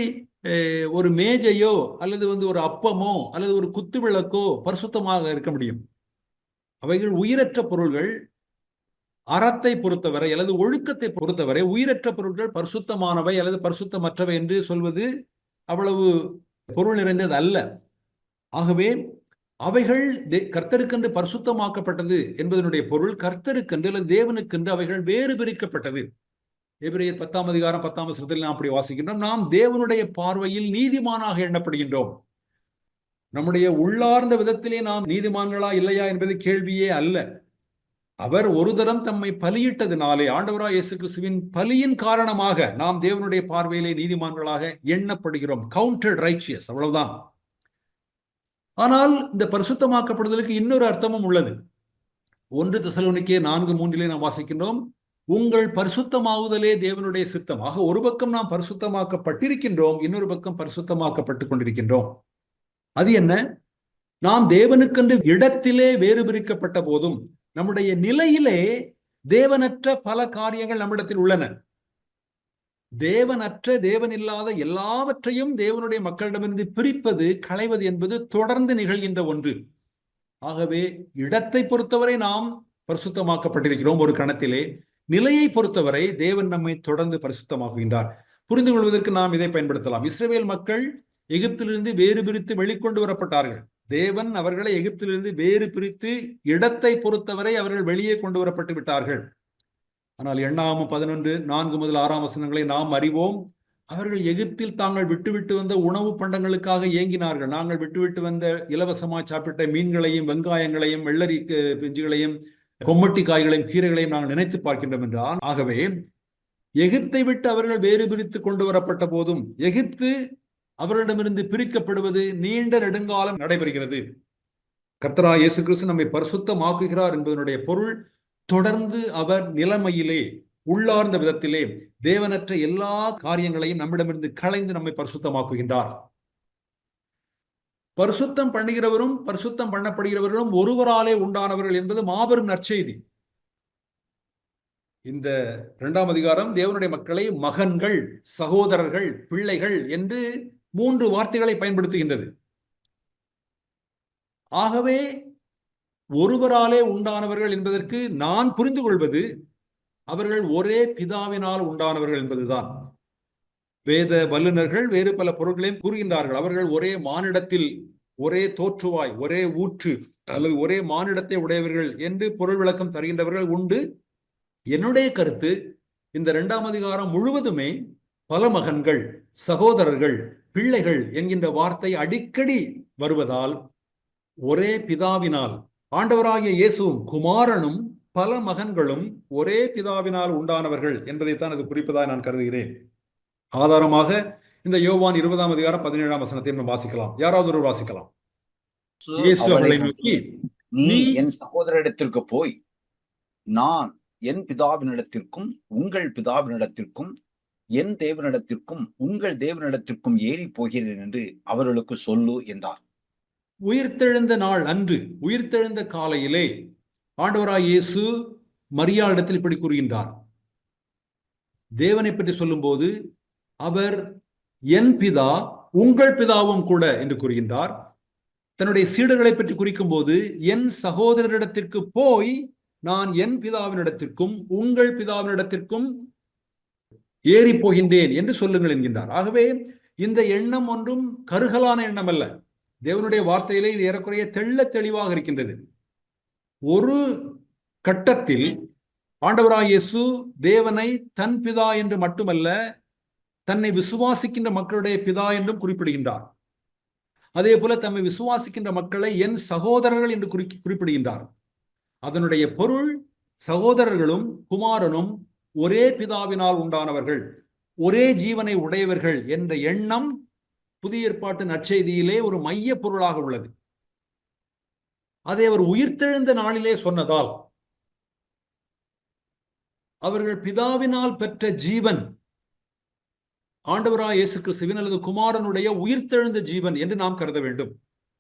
ஒரு மேஜையோ அல்லது ஒரு அப்பமோ அல்லது ஒரு குத்து விளக்கோ பரிசுத்தமாக இருக்க முடியும்? அவைகள் உயிரற்ற பொருள்கள். அறத்தை பொறுத்தவரை அல்லது ஒழுக்கத்தை பொறுத்தவரை உயிரற்ற பொருட்கள் பரிசுத்தமானவை அல்லது பரிசுத்தமற்றவை என்று சொல்வது அவ்வளவு பொருள் நிறைந்தது அல்ல. ஆகவே அவைகள் கர்த்தருக்கென்று பரிசுத்தமாக்கப்பட்டது என்பதனுடைய பொருள் கர்த்தருக்கென்று அல்லது தேவனுக்கென்று அவைகள் வேறு பிரிக்கப்பட்டது. எபிரேயர் 10ஆம் அதிகாரம் 10ஆம் வசனத்தில் நாம் அப்படி வாசிக்கின்றோம். நாம் தேவனுடைய பார்வையில் நீதிமானாக எண்ணப்படுகின்றோம். நம்முடைய உள்ளார்ந்த விதத்திலே நாம் நீதிமான்களா இல்லையா என்பது கேள்வியே அல்ல. அவர் ஒரு தரம் தம்மை பலியிட்டதினாலே, ஆண்டவராய் இயேசு கிறிஸ்துவின் பலியின் காரணமாக நாம் தேவனுடைய பார்வையிலே நீதிமான்களாக எண்ணப்படுகிறோம். கவுண்டட் ரைச்சியஸ், அவ்வளவுதான். ஆனால் இந்த பரிசுத்தமாக்கப்படுதலுக்கு இன்னொரு அர்த்தமும் உள்ளது. 1 தெசலோனிக்கேயர் 4:3 நாம் வாசிக்கின்றோம், உங்கள் பரிசுத்தமாகுதலே தேவனுடைய சித்தம். ஆக ஒரு பக்கம் நாம் பரிசுத்தமாக்கப்பட்டிருக்கின்றோம், இன்னொரு பக்கம் பரிசுத்தமாக்கப்பட்டுக் கொண்டிருக்கின்றோம். அது என்ன? நாம் தேவனுக்கென்று இடத்திலே வேறு பிரிக்கப்பட்ட போதும் நம்முடைய நிலையிலே தேவனற்ற பல காரியங்கள் நம்மிடத்தில் உள்ளன. தேவனற்ற, தேவன் இல்லாத எல்லாவற்றையும் தேவனுடைய மக்களிடமிருந்து பிரிப்பது, களைவது என்பது தொடர்ந்து நிகழ்கின்ற ஒன்று. ஆகவே இடத்தை பொறுத்தவரை நாம் பரிசுத்தமாக்கப்பட்டிருக்கிறோம் ஒரு கணத்திலே. நிலையை பொறுத்தவரை தேவன் நம்மை தொடர்ந்து பரிசுத்தமாக்குகின்றார். புரிந்து கொள்வதற்கு நாம் இதை பயன்படுத்தலாம். இஸ்ரவேல் மக்கள் எகிப்திலிருந்து வேறு பிரித்து வெளிக்கொண்டு வரப்பட்டார்கள். தேவன் அவர்களை எகிப்திலிருந்து வேறு பிரித்து இடத்தை பொறுத்தவரை அவர்கள் வெளியே கொண்டு வரப்பட்டு விட்டார்கள். ஆனால் எண்ணாகமம் 11:4-6 வசனங்களை நாம் அறிவோம். அவர்கள் எகிப்தில் தாங்கள் விட்டுவிட்டு வந்த உணவு பண்டங்களுக்காக ஏங்கினார்கள். நாங்கள் விட்டுவிட்டு வந்த இலவசமாய் சாப்பிட்ட மீன்களையும் வெங்காயங்களையும் வெள்ளரி பிஞ்சுகளையும் கொம்மட்டி காய்களையும் கீரைகளையும் நாங்கள் நினைத்து பார்க்கின்றோம் என்றால், ஆகவே எகிப்தை விட்டு அவர்கள் வேறு பிரித்து கொண்டு வரப்பட்ட போதும் எகிப்து அவர்களிடமிருந்து பிரிக்கப்படுவது நீண்ட நெடுங்காலம் நடைபெறுகிறது. கர்த்தராகிய இயேசு கிறிஸ்து நம்மை பரிசுத்தமாக்குகிறார் என்பதனுடைய பொருள் தொடர்ந்து அவர் நிலைமையிலே, உள்ளார்ந்த விதத்திலே தேவனற்ற எல்லா காரியங்களையும் நம்மிடமிருந்து களைந்து நம்மை பரிசுத்தமாக்குகின்றார். பரிசுத்தம் பண்ணுகிறவரும் பரிசுத்தம் பண்ணப்படுகிறவர்களும் ஒருவராலே உண்டானவர்கள் என்பது மாபெரும் நற்செய்தி. இந்த 2ஆம் அதிகாரம் தேவனுடைய மக்களை மகன்கள், சகோதரர்கள், பிள்ளைகள் என்று 3 வார்த்தைகளை பயன்படுத்துகின்றது. ஆகவே ஒருவராலே உண்டானவர்கள் என்பதற்கு நான் புரிந்து கொள்வது அவர்கள் ஒரே பிதாவினால் உண்டானவர்கள் என்பதுதான். வேத வல்லுநர்கள் வேறு பல பொருட்களையும் கூறுகின்றார்கள். அவர்கள் ஒரே மானிடத்தில், ஒரே தோற்றுவாய், ஒரே ஊற்று அல்லது ஒரே மானிடத்தை உடையவர்கள் என்று பொருள் விளக்கம் தருகின்றவர்கள் உண்டு. என்னுடைய கருத்து, இந்த 2ஆம் அதிகாரம் முழுவதுமே பல மகன்கள், சகோதரர்கள், பிள்ளைகள் என்கின்ற வார்த்தை அடிக்கடி வருவதால் ஒரே பிதாவினால், ஆண்டவராகிய இயேசுவும் குமாரனும் பல மகன்களும் ஒரே பிதாவினால் உண்டானவர்கள் என்பதைத்தான் அது குறிப்பதாக நான் கருதுகிறேன். ஆதாரமாக இந்த யோவான் 20ஆம் அதிகாரம் 17ஆம் வசனத்தை நாம் வாசிக்கலாம். யாராவது ஒரு வாசிக்கலாம். இயேசு அவளை நோக்கி, நீ என் சகோதரிடத்திற்கு போய், நான் என் பிதாவினிடத்திற்கும் உங்கள் பிதாவினிடத்திற்கும் என் தேவனிடத்திற்கும் உங்கள் தேவனிடத்திற்கும் ஏறி போகிறேன் என்று அவர்களுக்கு சொல்லு என்றார். உயிர்த்தெழுந்த நாள் அன்று, உயிர்த்தெழுந்த காலையிலே ஆண்டவராய் இயேசு மரியாளிடத்தில் இப்படி கூறுகின்றார். தேவனை பற்றி சொல்லும் போது அவர் என் பிதா உங்கள் பிதாவும் கூட என்று கூறுகின்றார். தன்னுடைய சீடர்களை பற்றி குறிக்கும் போது என் சகோதரரிடத்திற்கு போய் நான் என் பிதாவினிடத்திற்கும் உங்கள் பிதாவினிடத்திற்கும் ஏறி போகின்றேன் என்று சொல்லுங்கள் என்கின்றார். ஆகவே இந்த எண்ணம் ஒன்றும் கருகலான எண்ணம் அல்ல. தேவனுடைய வார்த்தையிலே இது ஏறக்குறைய தெள்ள தெளிவாக இருக்கின்றது. ஒரு கட்டத்தில் ஆண்டவராய் இயேசு தேவனை தன் பிதா என்று மட்டுமல்ல, தன்னை விசுவாசிக்கின்ற மக்களுடைய பிதா என்றும் குறிப்பிடுகின்றார். அதே போல தம்மை விசுவாசிக்கின்ற மக்களை என் சகோதரர்கள் என்று குறிப்பிடுகின்றார். அதனுடைய பொருள், சகோதரர்களும் குமாரனும் ஒரே பிதாவினால் உண்டானவர்கள், ஒரே ஜீவனை உடையவர்கள் என்ற எண்ணம் புதிய ஏற்பாட்டு நற்செய்தியிலே ஒரு மைய பொருளாக உள்ளது. அதை அவர் உயிர்த்தெழுந்த நாளிலே சொன்னதால் அவர்கள் பிதாவினால் பெற்ற ஜீவன் ஆண்டவராய் இயேசு கிறிஸ்துவின் அல்லது குமாரனுடைய உயிர்த்தெழுந்த ஜீவன் என்று நாம் கருத வேண்டும்.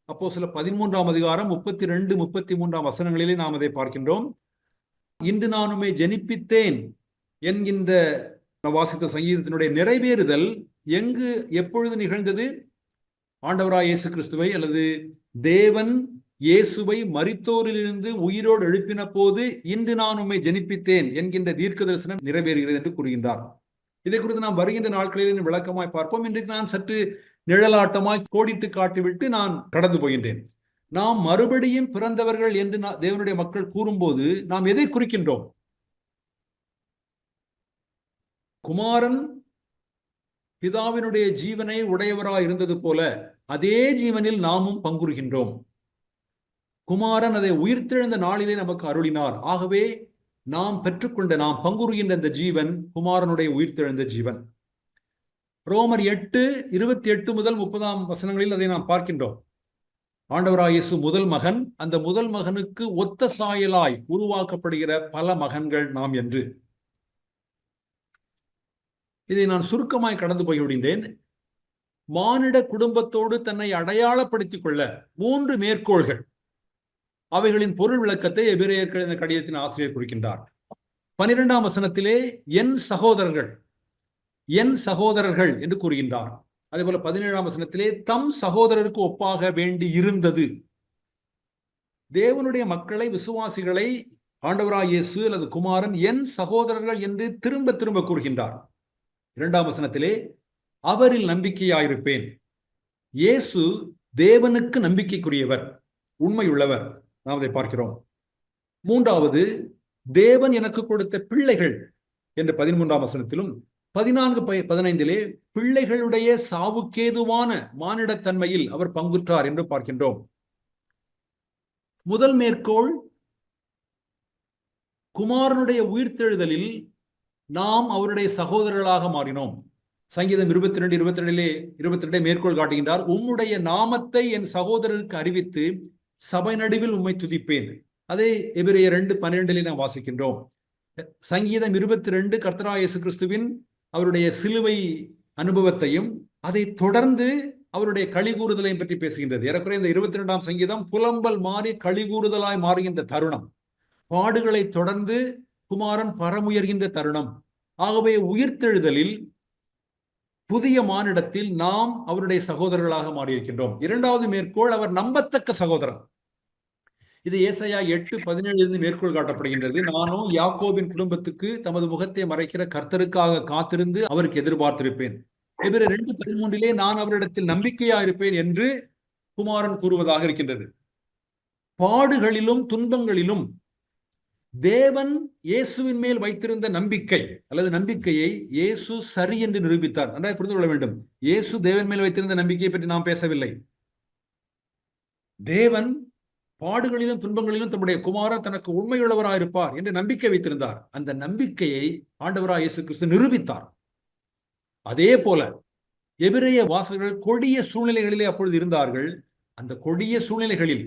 அப்போஸ்தலர் 13ஆம் அதிகாரம் 32, 33 வசனங்களிலே நாம் அதை பார்க்கின்றோம். இன்று நான் உம்மை ஜெனிப்பித்தேன் என்கின்ற வாசித்த சங்கீதத்தினுடைய நிறைவேறுதல் எங்கு எப்பொழுது நிகழ்ந்தது? ஆண்டவராய் இயேசு கிறிஸ்துவை அல்லது தேவன் இயேசுவை மரித்தோரிலிருந்து உயிரோடு எழுப்பின போது இன்று நான் உம்மை ஜெனிப்பித்தேன் என்கின்ற தீர்க்க தரிசனம் நிறைவேறுகிறது என்று கூறுகின்றார். இதை குறித்து நாம் வருகின்ற நாட்களில் விளக்கமாய் பார்ப்போம். இன்றைக்கு நான் சற்று நிழலாட்டமாய் கோடிட்டு காட்டிவிட்டு நான் கடந்து போகின்றேன். நாம் மறுபடியும் பிறந்தவர்கள் என்று தேவனுடைய மக்கள் கூறும்போது நாம் எதை குறிக்கின்றோம்? குமாரன் பிதாவினுடைய ஜீவனை உடையவராய் இருந்தது போல அதே ஜீவனில் நாமும் பங்குறுகின்றோம். குமாரன் அதை உயிர்த்தெழுந்த நாளிலே நமக்கு அருளினார். ஆகவே நாம் பெற்றுக்கொண்ட, நாம் பங்குறுகின்ற இந்த ஜீவன் குமாரனுடைய உயிர்த்தெழுந்த ஜீவன். ரோமர் 8:28 முதல் 30 வசனங்களில் அதை நாம் பார்க்கின்றோம். ஆண்டவராய் இயேசு முதல் மகன், அந்த முதல் மகனுக்கு ஒத்த சாயலாய் உருவாக்கப்படுகிற பல மகன்கள் நாம் என்று. இதை நான் சுருக்கமாய் கடந்து போய்விடுகின்றேன். மானிட குடும்பத்தோடு தன்னை அடையாளப்படுத்திக் கொள்ள 3 மேற்கோள்கள், அவைகளின் பொருள் விளக்கத்தை எபிரேயர் இந்த கடிதத்தின் ஆசிரியர் குறிக்கின்றார். 12ஆம் வசனத்திலே என் சகோதரர்கள், என் சகோதரர்கள் என்று கூறுகின்றார். அதே போல 17ஆம் வசனத்திலே தம் சகோதரருக்கு ஒப்பாக வேண்டி இருந்தது. தேவனுடைய மக்களை, விசுவாசிகளை ஆண்டவராய் இயேசு அல்லது குமாரன் என் சகோதரர்கள் என்று திரும்ப திரும்ப கூறுகின்றார். 2ஆம் வசனத்திலே அவரில் நம்பிக்கையாயிருப்பேன். இயேசு தேவனுக்கு நம்பிக்கைக்குரியவர், உண்மையுள்ளவர், நாம் அதை பார்க்கிறோம். 3வது தேவன் எனக்கு கொடுத்த பிள்ளைகள் என்று 13ஆம் வசனத்திலும் 14-15 பிள்ளைகளுடைய சாவுக்கேதுவான மானிடத்தன்மையில் அவர் பங்குற்றார் என்று பார்க்கின்றோம். முதல் மேற்கோள், குமாரனுடைய உயிர்த்தெழுதலில் நாம் அவருடைய சகோதரர்களாக மாறினோம். சங்கீதம் 22:22 மேற்கோள் காட்டுகின்றார். உம்முடைய நாமத்தை என் சகோதரருக்கு அறிவித்து சபை நடுவில் உம்மை துதிப்பேன். அதை எபிரேயர் 2:12 நாம் வாசிக்கின்றோம். சங்கீதம் 22 கர்த்தராகிய இயேசு கிறிஸ்துவின் அவருடைய சிலுவை அனுபவத்தையும் அதை தொடர்ந்து அவருடைய களிகூறுதலையும் பற்றி பேசுகின்றது. ஏறக்குறைய இந்த 22ஆம் சங்கீதம் புலம்பல் மாறி களிகூறுதலாய் மாறுகின்ற தருணம், பாடுகளை தொடர்ந்து குமாரன் பரமுயர்கின்ற தருணம். ஆகவே உயிர்த்தெழுதலில் புதிய மானிடத்தில் நாம் அவருடைய சகோதரர்களாக மாறியிருக்கின்றோம். 2வது மேற்கோள், அவர் நம்பத்தக்க சகோதரன். இது ஏசாயா 8:17 மேற்கோள் காட்டப்படுகின்றது. நானும் யாக்கோபின் குடும்பத்துக்கு தமது முகத்தை மறைக்கிற கர்த்தருக்காக காத்திருந்து அவருக்கு எதிர்பார்த்திருப்பேன். எபிரேயர் 2:13 நான் அவரிடத்தில் நம்பிக்கையா இருப்பேன் என்று குமாரன் கூறுவதாக இருக்கின்றது. பாடுகளிலும் துன்பங்களிலும் தேவன் இயேசுவின் மேல் வைத்திருந்த நம்பிக்கை அல்லது நம்பிக்கையை இயேசு சரி என்று நிரூபித்தார். நன்றாக புரிந்து கொள்ள வேண்டும். இயேசு தேவன் மேல் வைத்திருந்த நம்பிக்கையை பற்றி நாம் பேசவில்லை. தேவன் பாடுகளிலும் துன்பங்களிலும் தம்முடைய குமாரன் தனக்கு உண்மையுள்ளவராயிருப்பார் என்று நம்பிக்கை வைத்திருந்தார். அந்த நம்பிக்கையை ஆண்டவராய் இயேசு கிறிஸ்து நிரூபித்தார். அதே போல எபிரேய வாசகர்கள் கொடிய சூழ்நிலைகளிலே அப்பொழுது இருந்தார்கள். அந்த கொடிய சூழ்நிலைகளில்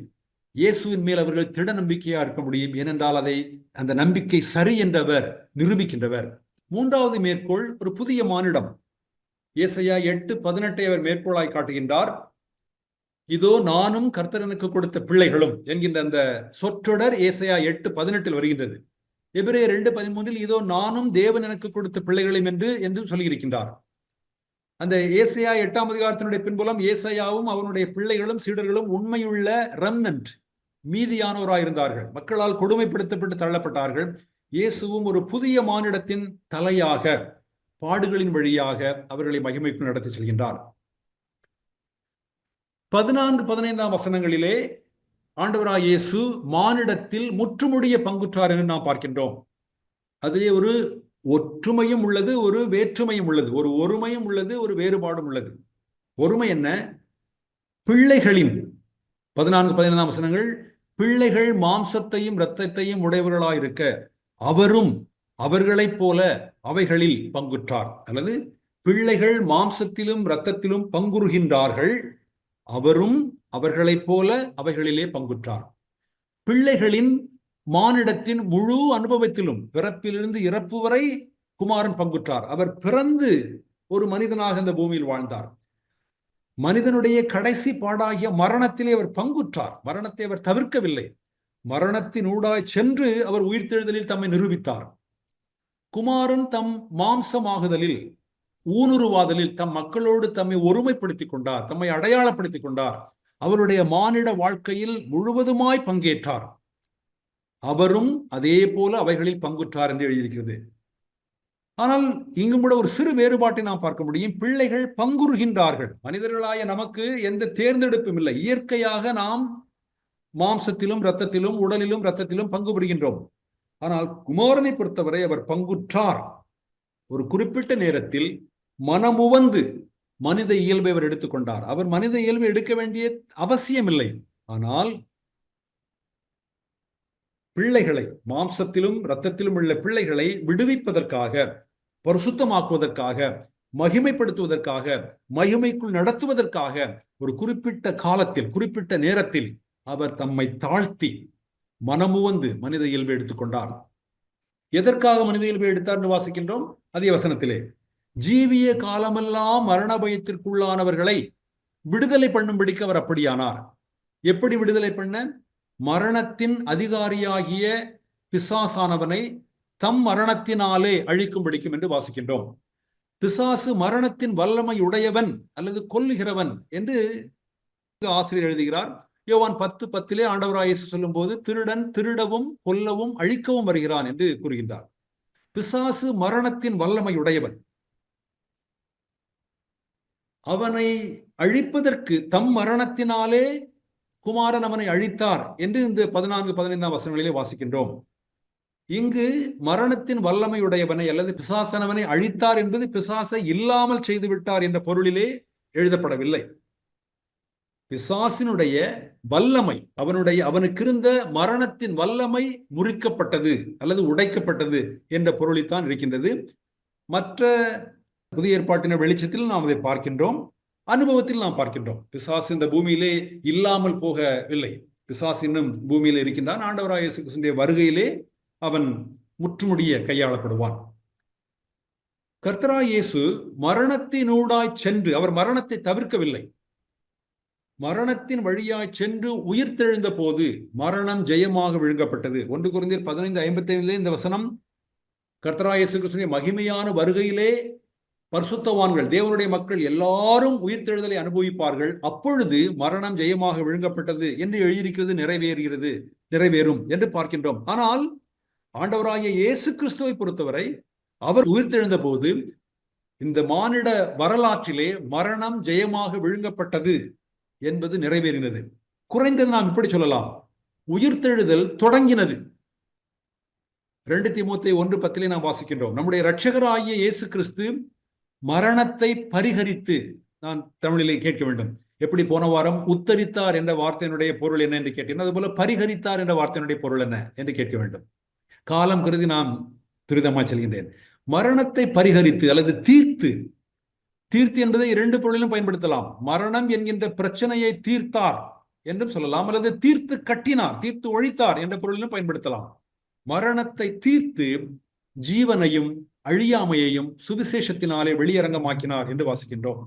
இயேசுவின் மேல் அவர்கள் திட நம்பிக்கையா இருக்க முடியும். ஏனென்றால் அதை அந்த நம்பிக்கை சரி என்றவர் நிரூபிக்கின்றவர். 3வது மேற்கோள், ஒரு புதிய மானிடம். ஏசாயா 8:18 அவர் மேற்கோளாய் காட்டுகின்றார். இதோ நானும் கர்த்தர் எனக்கு கொடுத்த பிள்ளைகளும் என்கின்ற அந்த சொற்றொடர் ஏசாயா 8:18 வருகின்றது. எபிரேயர் 2:13 இதோ நானும் தேவன் எனக்கு கொடுத்த பிள்ளைகளும் என்று சொல்லியிருக்கின்றார். அந்த ஏசாயா 8ஆம் அதிகாரத்தினுடைய பின்புலம் ஏசாயாவும் அவனுடைய பிள்ளைகளும் சீடர்களும் உண்மையுள்ள ரெம்னன்ட், மீதியானவராயிருந்தார்கள். மக்களால் கொடுமைப்படுத்தப்பட்டு தள்ளப்பட்டார்கள். இயேசுவும் ஒரு புதிய மானிடத்தின் தலையாக பாடுகளின் வழியாக அவர்களை மகிமைக்கு நடத்தி செல்கின்றார். 14-15 வசனங்களிலே ஆண்டவராய் இயேசு மானிடத்தில் முற்றுமுடிய பங்குற்றார் என்று நாம் பார்க்கின்றோம். அதிலே ஒரு ஒற்றுமையும் உள்ளது, ஒரு வேற்றுமையும் உள்ளது, ஒரு ஒருமையும் உள்ளது, ஒரு வேறுபாடும் உள்ளது. ஒருமை என்ன? பிள்ளைகளின் 14-15 வசனங்கள், பிள்ளைகள் மாம்சத்தையும் இரத்தத்தையும் உடையவர்களாயிருக்க அவரும் அவர்களைப் போல அவைகளில் பங்குற்றார். அல்லது பிள்ளைகள் மாம்சத்திலும் இரத்தத்திலும் பங்குறுகின்றார்கள், அவரும் அவர்களைப் போல அவைகளிலே பங்குற்றார். பிள்ளைகளின் மானிடத்தின் முழு அனுபவத்திலும் பிறப்பிலிருந்து இறப்பு வரை குமாரன் பங்குற்றார். அவர் பிறந்து ஒரு மனிதனாக இந்த பூமியில் வாழ்ந்தார். மனிதனுடைய கடைசி பாடாகிய மரணத்திலே அவர் பங்குற்றார். மரணத்தை அவர் தவிர்க்கவில்லை. மரணத்தினூடாய் சென்று அவர் உயிர்த்தெழுதலில் தம்மை நிரூபித்தார். குமாரன் தம் மாம்சமாகுதலில், ஊனுருவாதலில் தம் மக்களோடு தம்மை ஒருமைப்படுத்திக் கொண்டார், தம்மை அடையாளப்படுத்திக் கொண்டார். அவருடைய மானிட வாழ்க்கையில் முழுவதுமாய் பங்கேற்றார். அவரும் அதே போல அவைகளில் பங்குற்றார் என்று எழுதியிருக்கிறது. ஆனால் இங்கும் கூட ஒரு சிறு வேறுபாட்டை நாம் பார்க்க முடியும். பிள்ளைகள் பங்குறுகின்றார்கள். மனிதர்களாய நமக்கு எந்த தேர்ந்தெடுப்பும் இல்லை. இயற்கையாக நாம் மாம்சத்திலும் இரத்தத்திலும், உடலிலும் இரத்தத்திலும் பங்கு பெறுகின்றோம். ஆனால் குமாரனை பொறுத்தவரை அவர் பங்குற்றார். ஒரு குறிப்பிட்ட நேரத்தில் மனமுவந்து மனித இயல்பை அவர் எடுத்துக்கொண்டார். அவர் மனித இயல்பை எடுக்க வேண்டிய அவசியம் இல்லை. ஆனால் பிள்ளைகளை, மாம்சத்திலும் இரத்தத்திலும் உள்ள பிள்ளைகளை விடுவிப்பதற்காக, பரிசுத்தமாக்குவதற்காக, மகிமைப்படுத்துவதற்காக, மகிமைக்குள் நடத்துவதற்காக ஒரு குறிப்பிட்ட காலத்தில், குறிப்பிட்ட நேரத்தில் அவர் தம்மை தாழ்த்தி மனமுவந்து மனித இயல்பை எடுத்துக்கொண்டார். எதற்காக மனித இயல்பை எடுத்தார் என்று வாசிக்கின்றோம் அதே வசனத்திலே. ஜீவிய காலமெல்லாம் மரண பயத்திற்குள்ளானவர்களை விடுதலை பண்ணும்படிக்கு அவர் அப்படியானார். எப்படி விடுதலை பண்ண? மரணத்தின் அதிகாரியாகிய பிசாசானவனை தம் மரணத்தினாலே அழிக்கும்படிக்கும் என்று வாசிக்கின்றோம். பிசாசு மரணத்தின் வல்லமை உடையவன் அல்லது கொல்லுகிறவன் என்று ஆசிரியர் எழுதுகிறார். யோவான் 10:10 ஆண்டவராய் இயேசு சொல்லும் போது, திருடன் திருடவும் கொல்லவும் அழிக்கவும் வருகிறான் என்று கூறுகின்றார். பிசாசு மரணத்தின் வல்லமை உடையவன். அவனை அழிப்பதற்கு தம் மரணத்தினாலே குமாரன் அவனை அழித்தார் என்று இந்த 14-15 வசனங்களிலே வாசிக்கின்றோம். இங்கு மரணத்தின் வல்லமையுடையவனை அல்லது பிசாசனவனை அழித்தார் என்பது பிசாசை இல்லாமல் செய்துவிட்டார் என்ற பொருளிலே எழுதப்படவில்லை. பிசாசினுடைய வல்லமை, அவனுக்கு இருந்த மரணத்தின் வல்லமை முறிக்கப்பட்டது அல்லது உடைக்கப்பட்டது என்ற பொருளில்தான் இருக்கின்றது. மற்ற புதிய ஏற்பாட்டின வெளிச்சத்தில் நாம் அதை பார்க்கின்றோம், அனுபவத்தில் நாம் பார்க்கின்றோம். பிசாசு இந்த பூமியிலே இல்லாமல் போகவில்லை. பிசாசு இன்னும் பூமியிலே இருக்கின்றான். ஆண்டவராகிய இயேசு கிறிஸ்துவின் வருகையிலே அவன் முற்றுமுடிய கையாளப்படுவான். கர்த்தராகிய இயேசு மரணத்தினூடாய் சென்று, அவர் மரணத்தை தவிர்க்கவில்லை, மரணத்தின் வழியாய் சென்று உயிர்த்தெழுந்த போது மரணம் ஜெயமாக விழுங்கப்பட்டது. 1 கொரிந்தியர் 15:55 இந்த வசனம் கர்த்தராகிய இயேசு கிறிஸ்துவின் மகிமையான வருகையிலே பரிசுத்தவான்கள், தேவனுடைய மக்கள் எல்லாரும் உயிர்த்தெழுதலை அனுபவிப்பார்கள். அப்பொழுது மரணம் ஜெயமாக விழுங்கப்பட்டது என்று எழுதியிருக்கிறது, நிறைவேறும் என்று பார்க்கின்றோம். ஆனால் ஆண்டவராகிய இயேசு கிறிஸ்துவை பொறுத்தவரை அவர் உயிர்த்தெழுந்த போது இந்த மானிட வரலாற்றிலே மரணம் ஜெயமாக விழுங்கப்பட்டது என்பது நிறைவேறினது. குறைந்தது நாம் இப்படி சொல்லலாம், உயிர்த்தெழுதல் தொடங்கினது. 2 தீமோத்தேயு 1:10 நாம் வாசிக்கின்றோம், நம்முடைய இரட்சகராகிய இயேசு கிறிஸ்து மரணத்தை பரிகரித்து, நான் தமிழிலே கேட்க வேண்டும், எப்படி போன வாரம் உத்தரித்தார் என்ற வார்த்தையினுடைய பொருள் என்ன என்று கேட்டேன், அதுபோல பரிகரித்தார் என்ற வார்த்தையினுடைய பொருள் என்ன என்று கேட்க வேண்டும். காலம் கருதி நான் துரிதமாக செல்கின்றேன். மரணத்தை பரிகரித்து அல்லது தீர்த்து என்பதை 2 பொருளிலும் பயன்படுத்தலாம். மரணம் என்கின்ற பிரச்சனையை தீர்த்தார் என்றும் சொல்லலாம், அல்லது தீர்த்து கட்டினார், தீர்த்து ஒழித்தார் என்ற பொருளிலும் பயன்படுத்தலாம். மரணத்தை தீர்த்து ஜீவனையும் அழியாமையையும் சுவிசேஷத்தினாலே வெளியரங்கமாக்கினார் என்று வாசிக்கின்றோம்.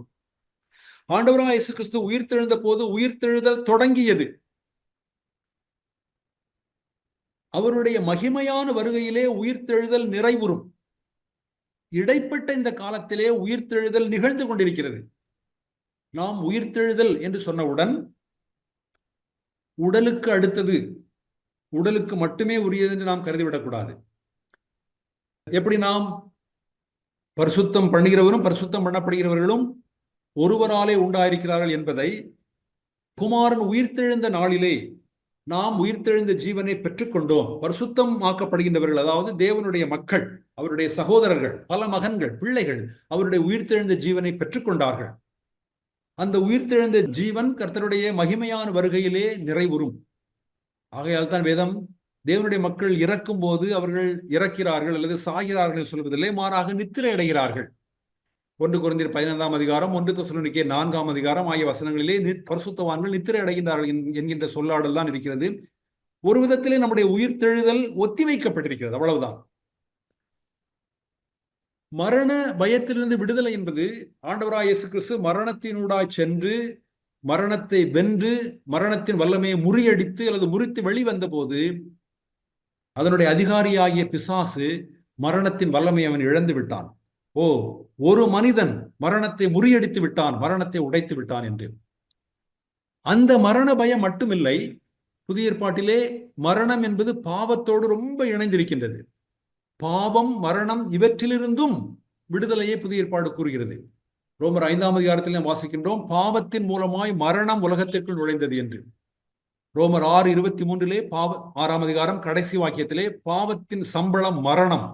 ஆண்டவராகிய இயேசு கிறிஸ்து உயிர்த்தெழுந்த போது உயிர்த்தெழுதல் தொடங்கியது. அவருடைய மகிமையான வருகையிலே உயிர்த்தெழுதல் நிறைவுறும். இடைப்பட்ட இந்த காலத்திலே உயிர்த்தெழுதல் நிகழ்ந்து கொண்டிருக்கிறது. நாம் உயிர்த்தெழுதல் என்று சொன்னவுடன் உடலுக்கு அடுத்தது, உடலுக்கு மட்டுமே உரியது என்று நாம் கருதிவிடக்கூடாது. எப்படி நாம் பரிசுத்தம் பண்ணுகிறவரும் பரிசுத்தம் பண்ணப்படுகிறவர்களும் ஒருவராலே உண்டாயிருக்கிறார்கள் என்பதை குமாரன் உயிர்த்தெழுந்த நாளிலே நாம் உயிர்த்தெழுந்த ஜீவனை பெற்றுக்கொண்டோம். பரிசுத்தம் ஆக்கப்படுகின்றவர்கள், அதாவது தேவனுடைய மக்கள், அவருடைய சகோதரர்கள், பல மகன்கள், பிள்ளைகள் அவருடைய உயிர்த்தெழுந்த ஜீவனை பெற்றுக்கொண்டார்கள். அந்த உயிர்த்தெழுந்த ஜீவன் கர்த்தருடைய மகிமையான வருகையிலே நிறைவுறும். ஆகையால் தான் வேதம் தேவனுடைய மக்கள் இறக்கும் போது அவர்கள் இறக்கிறார்கள் அல்லது சாகிறார்கள் சொல்வதில்லை, மாறாக நித்திரை அடைகிறார்கள். 1 கொரிந்தியர் 15ஆம் அதிகாரம், 1 தெசலோனிக்கேயர் 4ஆம் அதிகாரம் ஆகிய வசனங்களிலே பரிசுத்தவான்கள் நித்திரை அடைகின்றார்கள் என்கின்ற சொல்லாடல் தான் இருக்கிறது. ஒரு விதத்திலே நம்முடைய உயிர்த்தெழுதல் ஒத்திவைக்கப்பட்டிருக்கிறது, அவ்வளவுதான். மரண பயத்திலிருந்து விடுதலை என்பது ஆண்டவராய் இயேசு கிறிஸ்து மரணத்தினூடாய் சென்று மரணத்தை வென்று மரணத்தின் வல்லமையை முறியடித்து அல்லது முறித்து வெளிவந்த போது அதனுடைய அதிகாரியாகிய பிசாசு மரணத்தின் வல்லமையை அவன் இழந்து விட்டான். ஒரு மனிதன் மரணத்தை முறியடித்து விட்டான், மரணத்தை உடைத்து விட்டான் என்று. அந்த மரண பயம் மட்டுமில்லை, புதிய ஏற்பாட்டிலே மரணம் என்பது பாவத்தோடு ரொம்ப இணைந்திருக்கின்றது. பாவம், மரணம் இவற்றிலிருந்தும் விடுதலையை புதிய ஏற்பாடு கூறுகிறது. ரோமர் 5ஆம் அதிகாரத்தில் நாம் வாசிக்கின்றோம், பாவத்தின் மூலமாய் மரணம் உலகத்திற்குள் நுழைந்தது என்று. ரோமர் 6:23 6ஆம் அதிகாரம் கடைசி வாக்கியத்திலே பாவத்தின் சம்பளம் மரணம்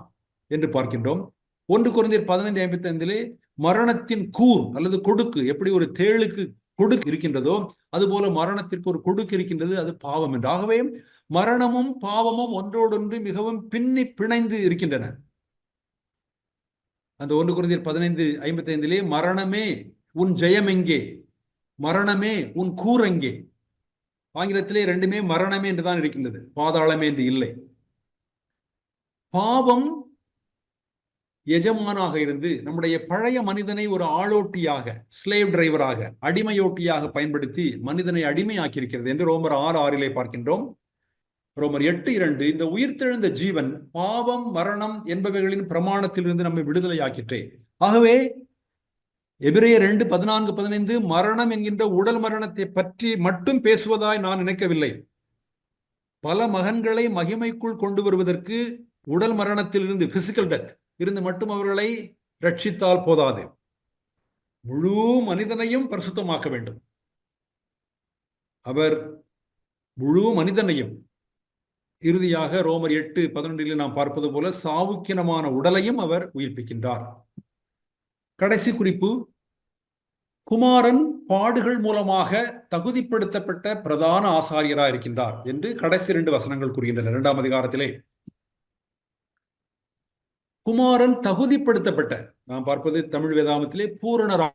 என்று பார்க்கின்றோம். 1 கொரிந்தியர் 15:55 மரணத்தின் கூர் அல்லது கொடுக்கு, எப்படி ஒரு தேளுக்கு கொடுக்கு இருக்கின்றதோ அதுபோல மரணத்திற்கு ஒரு கொடுக்கு இருக்கின்றது, அது பாவம் என்று. ஆகவே மரணமும் பாவமும் ஒன்றோடொன்று மிகவும் பிணைந்து இருக்கின்றன. அந்த 1 கொரிந்தியர் 15:55 மரணமே உன் ஜெயம் எங்கே, மரணமே உன் கூர் எங்கே. ஆங்கிலத்திலே ரெண்டுமே மரணமே என்றுதான் இருக்கின்றது, பாதாளமே என்று இல்லை. பாவம் எஜமானாக இருந்து நம்முடைய பழைய மனிதனை ஒரு ஆளோட்டியாக, ஸ்லேவ் டிரைவராக, அடிமையோட்டியாக பயன்படுத்தி மனிதனை அடிமையாக்கி இருக்கிறது என்று ரோமர் 6:6 பார்க்கின்றோம். ரோமர் 8:2 இந்த உயிர்த்தெழுந்த ஜீவன் பாவம், மரணம் என்பவைகளின் பிரமாணத்திலிருந்து நம்மை விடுதலையாக்கிற்றே. ஆகவே எபிரேயர் 2:14-15 மரணம் என்கின்ற உடல் மரணத்தை பற்றி மட்டும் பேசுவதாய் நான் நினைக்கவில்லை. பல மகன்களை மகிமைக்குள் கொண்டு வருவதற்கு உடல் மரணத்திலிருந்து, பிசிக்கல் டெத் இருந்து மட்டும் அவர்களை ரட்சித்தால் போதாது, முழு மனிதனையும் பரிசுத்தமாக்க வேண்டும். அவர் முழு மனிதனையும், இறுதியாக ரோமர் 8:11 நாம் பார்ப்பது போல சாவுக்கினமான உடலையும் அவர் உயிர்ப்பிக்கின்றார். கடைசி குறிப்பு, குமாரன் பாடுகள் மூலமாக தகுதிப்படுத்தப்பட்ட பிரதான ஆசாரியராக இருக்கின்றார் என்று கடைசி 2 வசனங்கள் கூறுகின்றன. 2ஆம் அதிகாரத்திலே குமாரன் தகுதிப்படுத்தப்பட்ட, நாம் பார்ப்பது தமிழ் வேதாகமத்திலே பூரணராக்கப்பட்ட,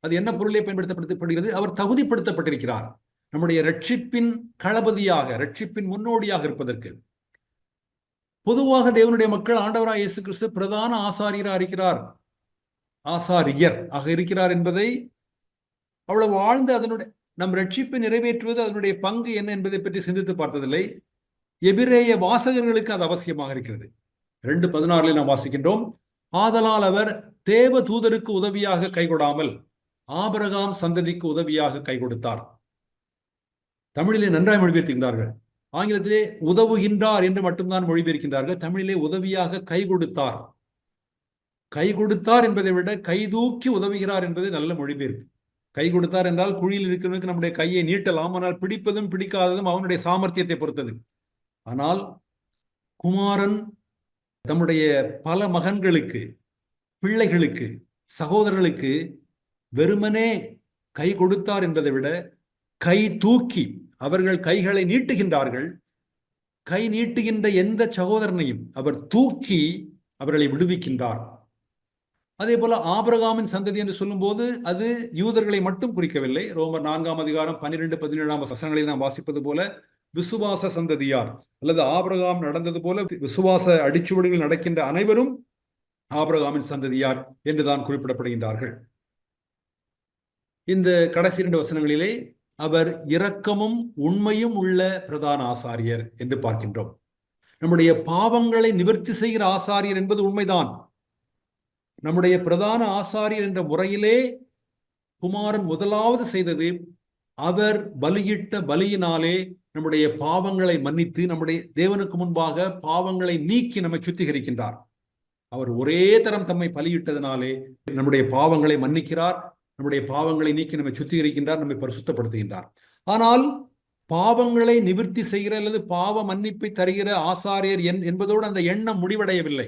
அது என்ன பொருளை பயன்படுத்தப்படுகிறது? அவர் தகுதிப்படுத்தப்பட்டிருக்கிறார் நம்முடைய ரட்சிப்பின் களபதியாக, ரட்சிப்பின் முன்னோடியாக இருப்பதற்கு. பொதுவாக தேவனுடைய மக்கள் ஆண்டவராய் இயேசு கிறிஸ்து பிரதான ஆசாரியராக இருக்கிறார், ஆசாரியர் ஆக இருக்கிறார் என்பதை அவ்வளவு வாழ்ந்து அதனுடைய நம் ரட்சிப்பை நிறைவேற்றுவது அதனுடைய பங்கு என்ன என்பதை பற்றி சிந்தித்து பார்த்ததில்லை. எபிரேய வாசகர்களுக்கு அது அவசியமாக இருக்கிறது. 2:16 நாம் வாசிக்கின்றோம், ஆதலால் அவர் தேவ தூதருக்கு உதவியாக கைகொடாமல் ஆபிரகாம் சந்ததிக்கு உதவியாக கை கொடுத்தார். தமிழிலே நன்றாய் மொழிபெயர்க்கின்றார்கள், ஆங்கிலத்திலே உதவுகின்றார் என்று மட்டும்தான் மொழிபெயர்க்கின்றார்கள். தமிழிலே உதவியாக கை கொடுத்தார். கை கொடுத்தார் என்பதை விட கை தூக்கி உதவுகிறார் என்பது நல்ல மொழிபெயர்ப்பு. கை கொடுத்தார் என்றால் குழியில் இருக்கிறவனுக்கு நம்முடைய கையை நீட்டலாம், ஆனால் பிடிப்பதும் பிடிக்காததும் அவனுடைய சாமர்த்தியத்தை பொறுத்தது. ஆனால் குமாரன் தம்முடைய பல மகன்களுக்கு, பிள்ளைகளுக்கு, சகோதரர்களுக்கு வெறுமனே கை கொடுத்தார் என்பதை விட கை தூக்கி அவர்கள் கைகளை நீட்டுகின்றார்கள். கை நீட்டுகின்ற எந்த சகோதரனையும் அவர் தூக்கி அவர்களை விடுவிக்கின்றார். அதே போல ஆபிரகாமின் சந்ததி என்று சொல்லும் போது அது யூதர்களை மட்டும் குறிக்கவில்லை. ரோமர் 4ஆம் அதிகாரம் 12-17 வசனங்களில் நாம் வாசிப்பது போல விசுவாச சந்ததியார் அல்லது ஆபிரகாம் நடந்தது போல விசுவாச அடிச்சுவடுகள் நடக்கின்ற அனைவரும் ஆபிரகாமின் சந்ததியார் என்றுதான் குறிப்பிடப்படுகின்றார்கள். இந்த கடைசி 2 வசனங்களிலே அவர் இரக்கமும் உண்மையும் உள்ள பிரதான ஆசாரியர் என்று பார்க்கின்றோம். நம்முடைய பாவங்களை நிவர்த்தி செய்கிற ஆசாரியர் என்பது உண்மைதான். நம்முடைய பிரதான ஆசாரியர் என்ற முறையிலே குமாரன் முதலாவது செய்தது, அவர் பலியிட்ட பலியினாலே நம்முடைய பாவங்களை மன்னித்து நம்முடைய தேவனுக்கு முன்பாக பாவங்களை நீக்கி நம்மை சுத்திகரிக்கின்றார். அவர் ஒரே தரம் தம்மை பலியிட்டதனாலே நம்முடைய பாவங்களை மன்னிக்கிறார், நம்முடைய பாவங்களை நீக்கி நம்மை சுத்திகரிக்கின்றார், நம்மை பரிசுத்தப்படுத்துகின்றார். ஆனால் பாவங்களை நிவர்த்தி செய்கிற அல்லது பாவ மன்னிப்பை தருகிற ஆசாரியர் என்பதோடு அந்த எண்ணம் முடிவடையவில்லை.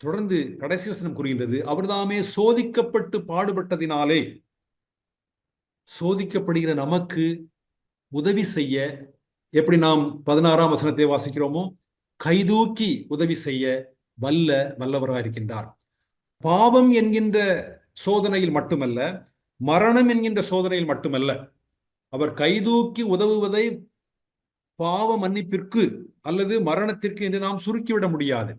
தொடர்ந்து கடைசி வசனம் கூறுகின்றது, அவர்தாமே சோதிக்கப்பட்டு பாடுபட்டதினாலே சோதிக்கப்படுகிற நமக்கு உதவி செய்ய, எப்படி நாம் 16ஆம் வசனத்தை வாசிக்கிறோமோ, கைதூக்கி உதவி செய்ய வல்லவராக இருக்கின்றார். பாவம் என்கின்ற சோதனையில் மட்டுமல்ல, மரணம் என்கின்ற சோதனையில் மட்டுமல்ல, அவர் கைதூக்கி உதவுவதை பாவ மன்னிப்பிற்கு அல்லது மரணத்திற்கு என்று நாம் சுருக்கிவிட முடியாது.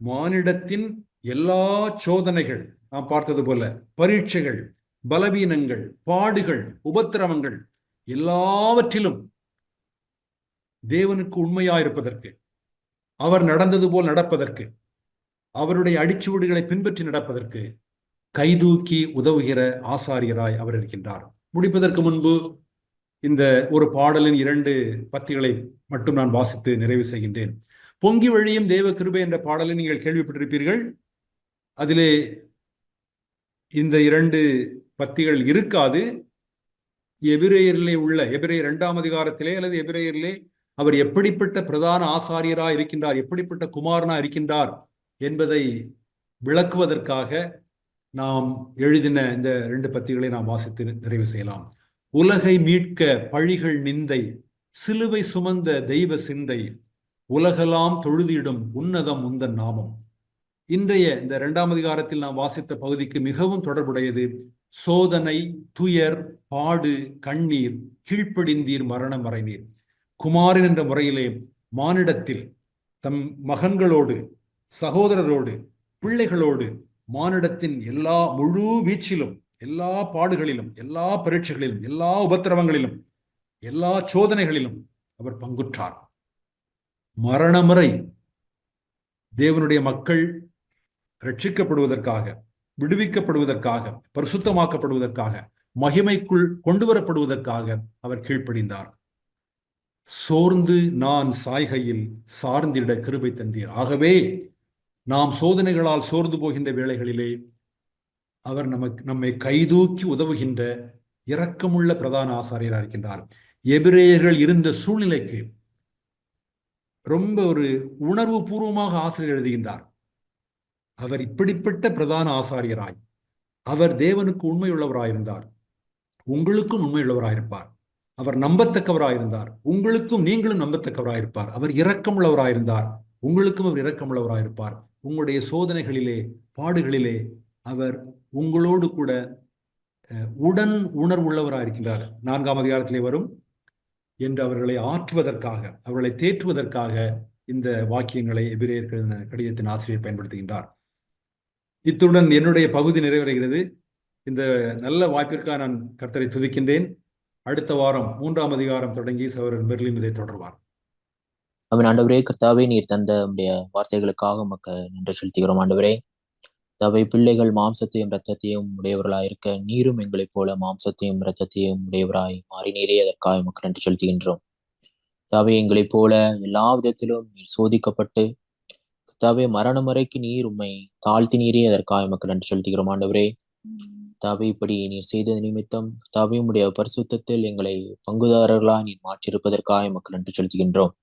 மானிடத்தின் எல்லா சோதனைகள், நாம் பார்த்தது போல பரீட்சைகள், பலவீனங்கள், பாடுகள், உபத்திரவங்கள், எல்லாவற்றிலும் தேவனுக்கு உண்மையாயிருப்பதற்கு, அவர் நடந்தது போல் நடப்பதற்கு, அவருடைய அடிச்சுவடுகளை பின்பற்றி நடப்பதற்கு கைதூக்கி உதவுகிற ஆசாரியராய் அவர் இருக்கின்றார். முடிப்பதற்கு முன்பு இந்த ஒரு பாடலின் 2 பத்திகளை மட்டும் நான் வாசித்து நிறைவு செய்கின்றேன். பொங்கி வழியும் தேவ கிருபை என்ற பாடலை நீங்கள் கேள்விப்பட்டிருப்பீர்கள். அதிலே இந்த 2 பத்திகள் இருக்காது. எபிரேயரிலே உள்ள எபிரேயர் 2ஆம் அதிகாரத்திலே அல்லது எபிரேயரிலே அவர் எப்படிப்பட்ட பிரதான ஆசாரியராய் இருக்கின்றார், எப்படிப்பட்ட குமாரனா இருக்கின்றார் என்பதை விளக்குவதற்காக நாம் எழுதின இந்த 2 பத்திகளை நாம் வாசித்து நிறைவு செய்யலாம். உலகை மீட்க பழிகள் நிந்தை, சிலுவை சுமந்த தெய்வ சிந்தை, உலகெல்லாம் தொழுதிடும் உன்னதம் உந்தன் நாமம். இன்றைய இந்த 2ஆம் அதிகாரத்தில் நாம் வாசித்த பகுதிக்கு மிகவும் தொடர்புடையது. சோதனை, துயர், பாடு, கண்ணீர், கீழ்ப்படிந்தீர், மரணம் மறைநீர். குமாரன் என்ற முறையிலே மானிடத்தில் தம் மகன்களோடு, சகோதரரோடு, பிள்ளைகளோடு மானிடத்தின் எல்லா முழு வீச்சிலும், எல்லா பாடுகளிலும், எல்லா பரீட்சைகளிலும், எல்லா உபத்திரவங்களிலும், எல்லா சோதனைகளிலும் அவர் பங்குற்றார். மரணமுறை தேவனுடைய மக்கள் ரட்சிக்கப்படுவதற்காக, விடுவிக்கப்படுவதற்காக, பரிசுத்தமாக்கப்படுவதற்காக, மகிமைக்குள் கொண்டு வரப்படுவதற்காக அவர் கீழ்ப்படிந்தார். சோர்ந்து நான் சாய்கையில் சார்ந்திட கிருபை தந்தீர். ஆகவே நாம் சோதனைகளால் சோர்ந்து போகின்ற வேளைகளிலே அவர் நம்மை கைதூக்கி உதவுகின்ற இரக்கமுள்ள பிரதான ஆசாரியராக இருக்கின்றார். எபிரேயர்கள் இருந்த சூழ்நிலைக்கு ரொம்ப ஒரு உணர்வு பூர்வமாக ஆசிரியர் எழுதுகின்றார். அவர் இப்படிப்பட்ட பிரதான ஆசாரியராய், அவர் தேவனுக்கு உண்மையுள்ளவராயிருந்தார், உங்களுக்கும் உண்மையுள்ளவராயிருப்பார். அவர் நம்பத்தக்கவராயிருந்தார், உங்களுக்கும் நீங்களும் நம்பத்தக்கவராயிருப்பார். அவர் இரக்கமுள்ளவராயிருந்தார், உங்களுக்கும் அவர் இரக்கமுள்ளவராயிருப்பார். உங்களுடைய சோதனைகளிலே, பாடுகளிலே அவர் உங்களோடு கூட உடன் உணர்வுள்ளவராயிருக்கின்றார். 4ஆம் அதிகாரத்திலே வரும் என்று அவர்களை ஆற்றுவதற்காக, அவர்களை தேற்றுவதற்காக இந்த வாக்கியங்களை எபிரேயர் கடிதத்தின் ஆசிரியர் பயன்படுத்துகின்றார். இத்துடன் என்னுடைய பகுதி நிறைவடைகிறது. இந்த நல்ல வாய்ப்பிற்காக நான் கர்த்தரை துதிக்கின்றேன். அடுத்த வாரம் 3ஆம் அதிகாரம் தொடங்கி சகோதரர் பெர்லின் இதை தொடர்வார். அவன் ஆண்டவரே, கர்த்தாவே, நீர் தந்த உடைய வார்த்தைகளுக்காக உமக்கு நன்றி செலுத்துகிறோம். ஆண்டவரே, தவை பிள்ளைகள் மாம்சத்தையும் இரத்தத்தையும் உடையவர்களாயிருக்க நீரும் எங்களைப் போல மாம்சத்தையும் இரத்தத்தையும் உடையவராய் மாறினீரே, அதற்காக உமக்கு நன்றி செலுத்துகின்றோம். தாவே, எங்களைப் போல எல்லா விதத்திலும் நீர் சோதிக்கப்பட்டு தாவே மரணம் வரைக்கு நீர் உம்மை தாழ்த்தினீரே, அதற்காக உமக்கு நன்றி செலுத்துகிறோம். ஆண்டவரே, தாவே, இப்படி நீர் செய்த நிமித்தம் தாவே உம்முடைய பரிசுத்தத்தில் எங்களை பங்குதாரர்களாய் நீர் மாற்றியிருப்பதற்காக உமக்கு நன்றி செலுத்துகின்றோம்.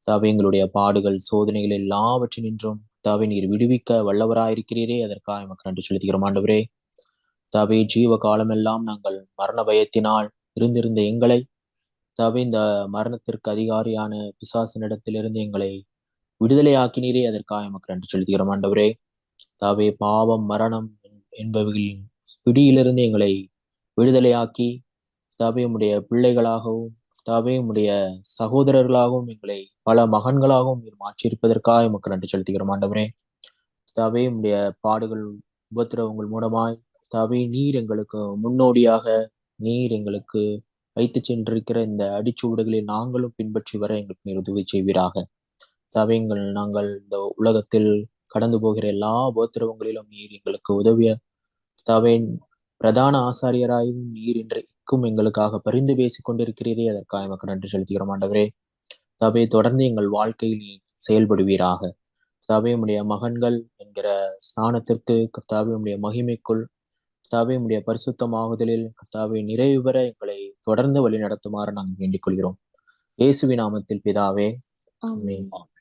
தாவே, எங்களுடைய பாடுகள், சோதனைகள் எல்லாவற்றினின்றும் தாவே நீர் விடுவிக்க வல்லவராயிருக்கிறீரே, அதற்காக எமக்கு நன்றி செலுத்துகிறோம். ஆண்டவரே, தாவே, ஜீவ காலமெல்லாம் நாங்கள் மரண பயத்தினால் இருந்திருந்த எங்களை தாவே இந்த மரணத்திற்கு அதிகாரியான பிசாசினிடத்திலிருந்து எங்களை விடுதலையாக்கினீரே, அதற்காக எமக்கு நன்றி செலுத்துகிறோம். ஆண்டவரே, தாவே, பாவம், மரணம் என்பவைகளின் பிடியிலிருந்து எங்களை விடுதலையாக்கி தாவே உம்முடைய பிள்ளைகளாகவும் தாவே உம்முடைய சகோதரர்களாகவும் எங்களை பல மகன்களாகவும் நீர் மாற்றியிருப்பதற்காக எமக்கு நன்றி செலுத்துகிறோம். ஆண்டவரே, தாவே, உம்முடைய பாடுகள், உபத்திரவங்கள் மூலமாய் தாவே நீர் எங்களுக்கு முன்னோடியாக நீர் எங்களுக்கு வைத்து சென்றிருக்கிற இந்த அடிச்சுவடுகளில் நாங்களும் பின்பற்றி வர எங்களுக்கு நீர் உதவி செய்வீராக. தாவே, நாங்கள் இந்த உலகத்தில் கடந்து போகிற எல்லா உபத்திரவங்களிலும் நீர் எங்களுக்கு உதவிய தாவே பிரதான ஆசாரியராயும் நீர் இன்றைக்கும் எங்களுக்காக பரிந்து பேசிக் கொண்டிருக்கிறீரே, அதற்காக எமக்கு நன்றி செலுத்துகிறோம். ஆண்டவரே, தாவே, தொடர்ந்து எங்கள் வாழ்க்கையில் செயல்படுவீராக. தாவே, உம்முடைய மகன்கள் என்கிற ஸ்தானத்திற்கு தாவே உம்முடைய மகிமைக்குள் கர்த்தாவே உம்முடைய பரிசுத்தமாகுதலில் கர்த்தாவே நிறைவு பெற எங்களை தொடர்ந்து வழி நடத்துமாறு நாங்கள் வேண்டிக் கொள்கிறோம். இயேசுவின் நாமத்தில் பிதாவே, ஆமென். ஆமென்.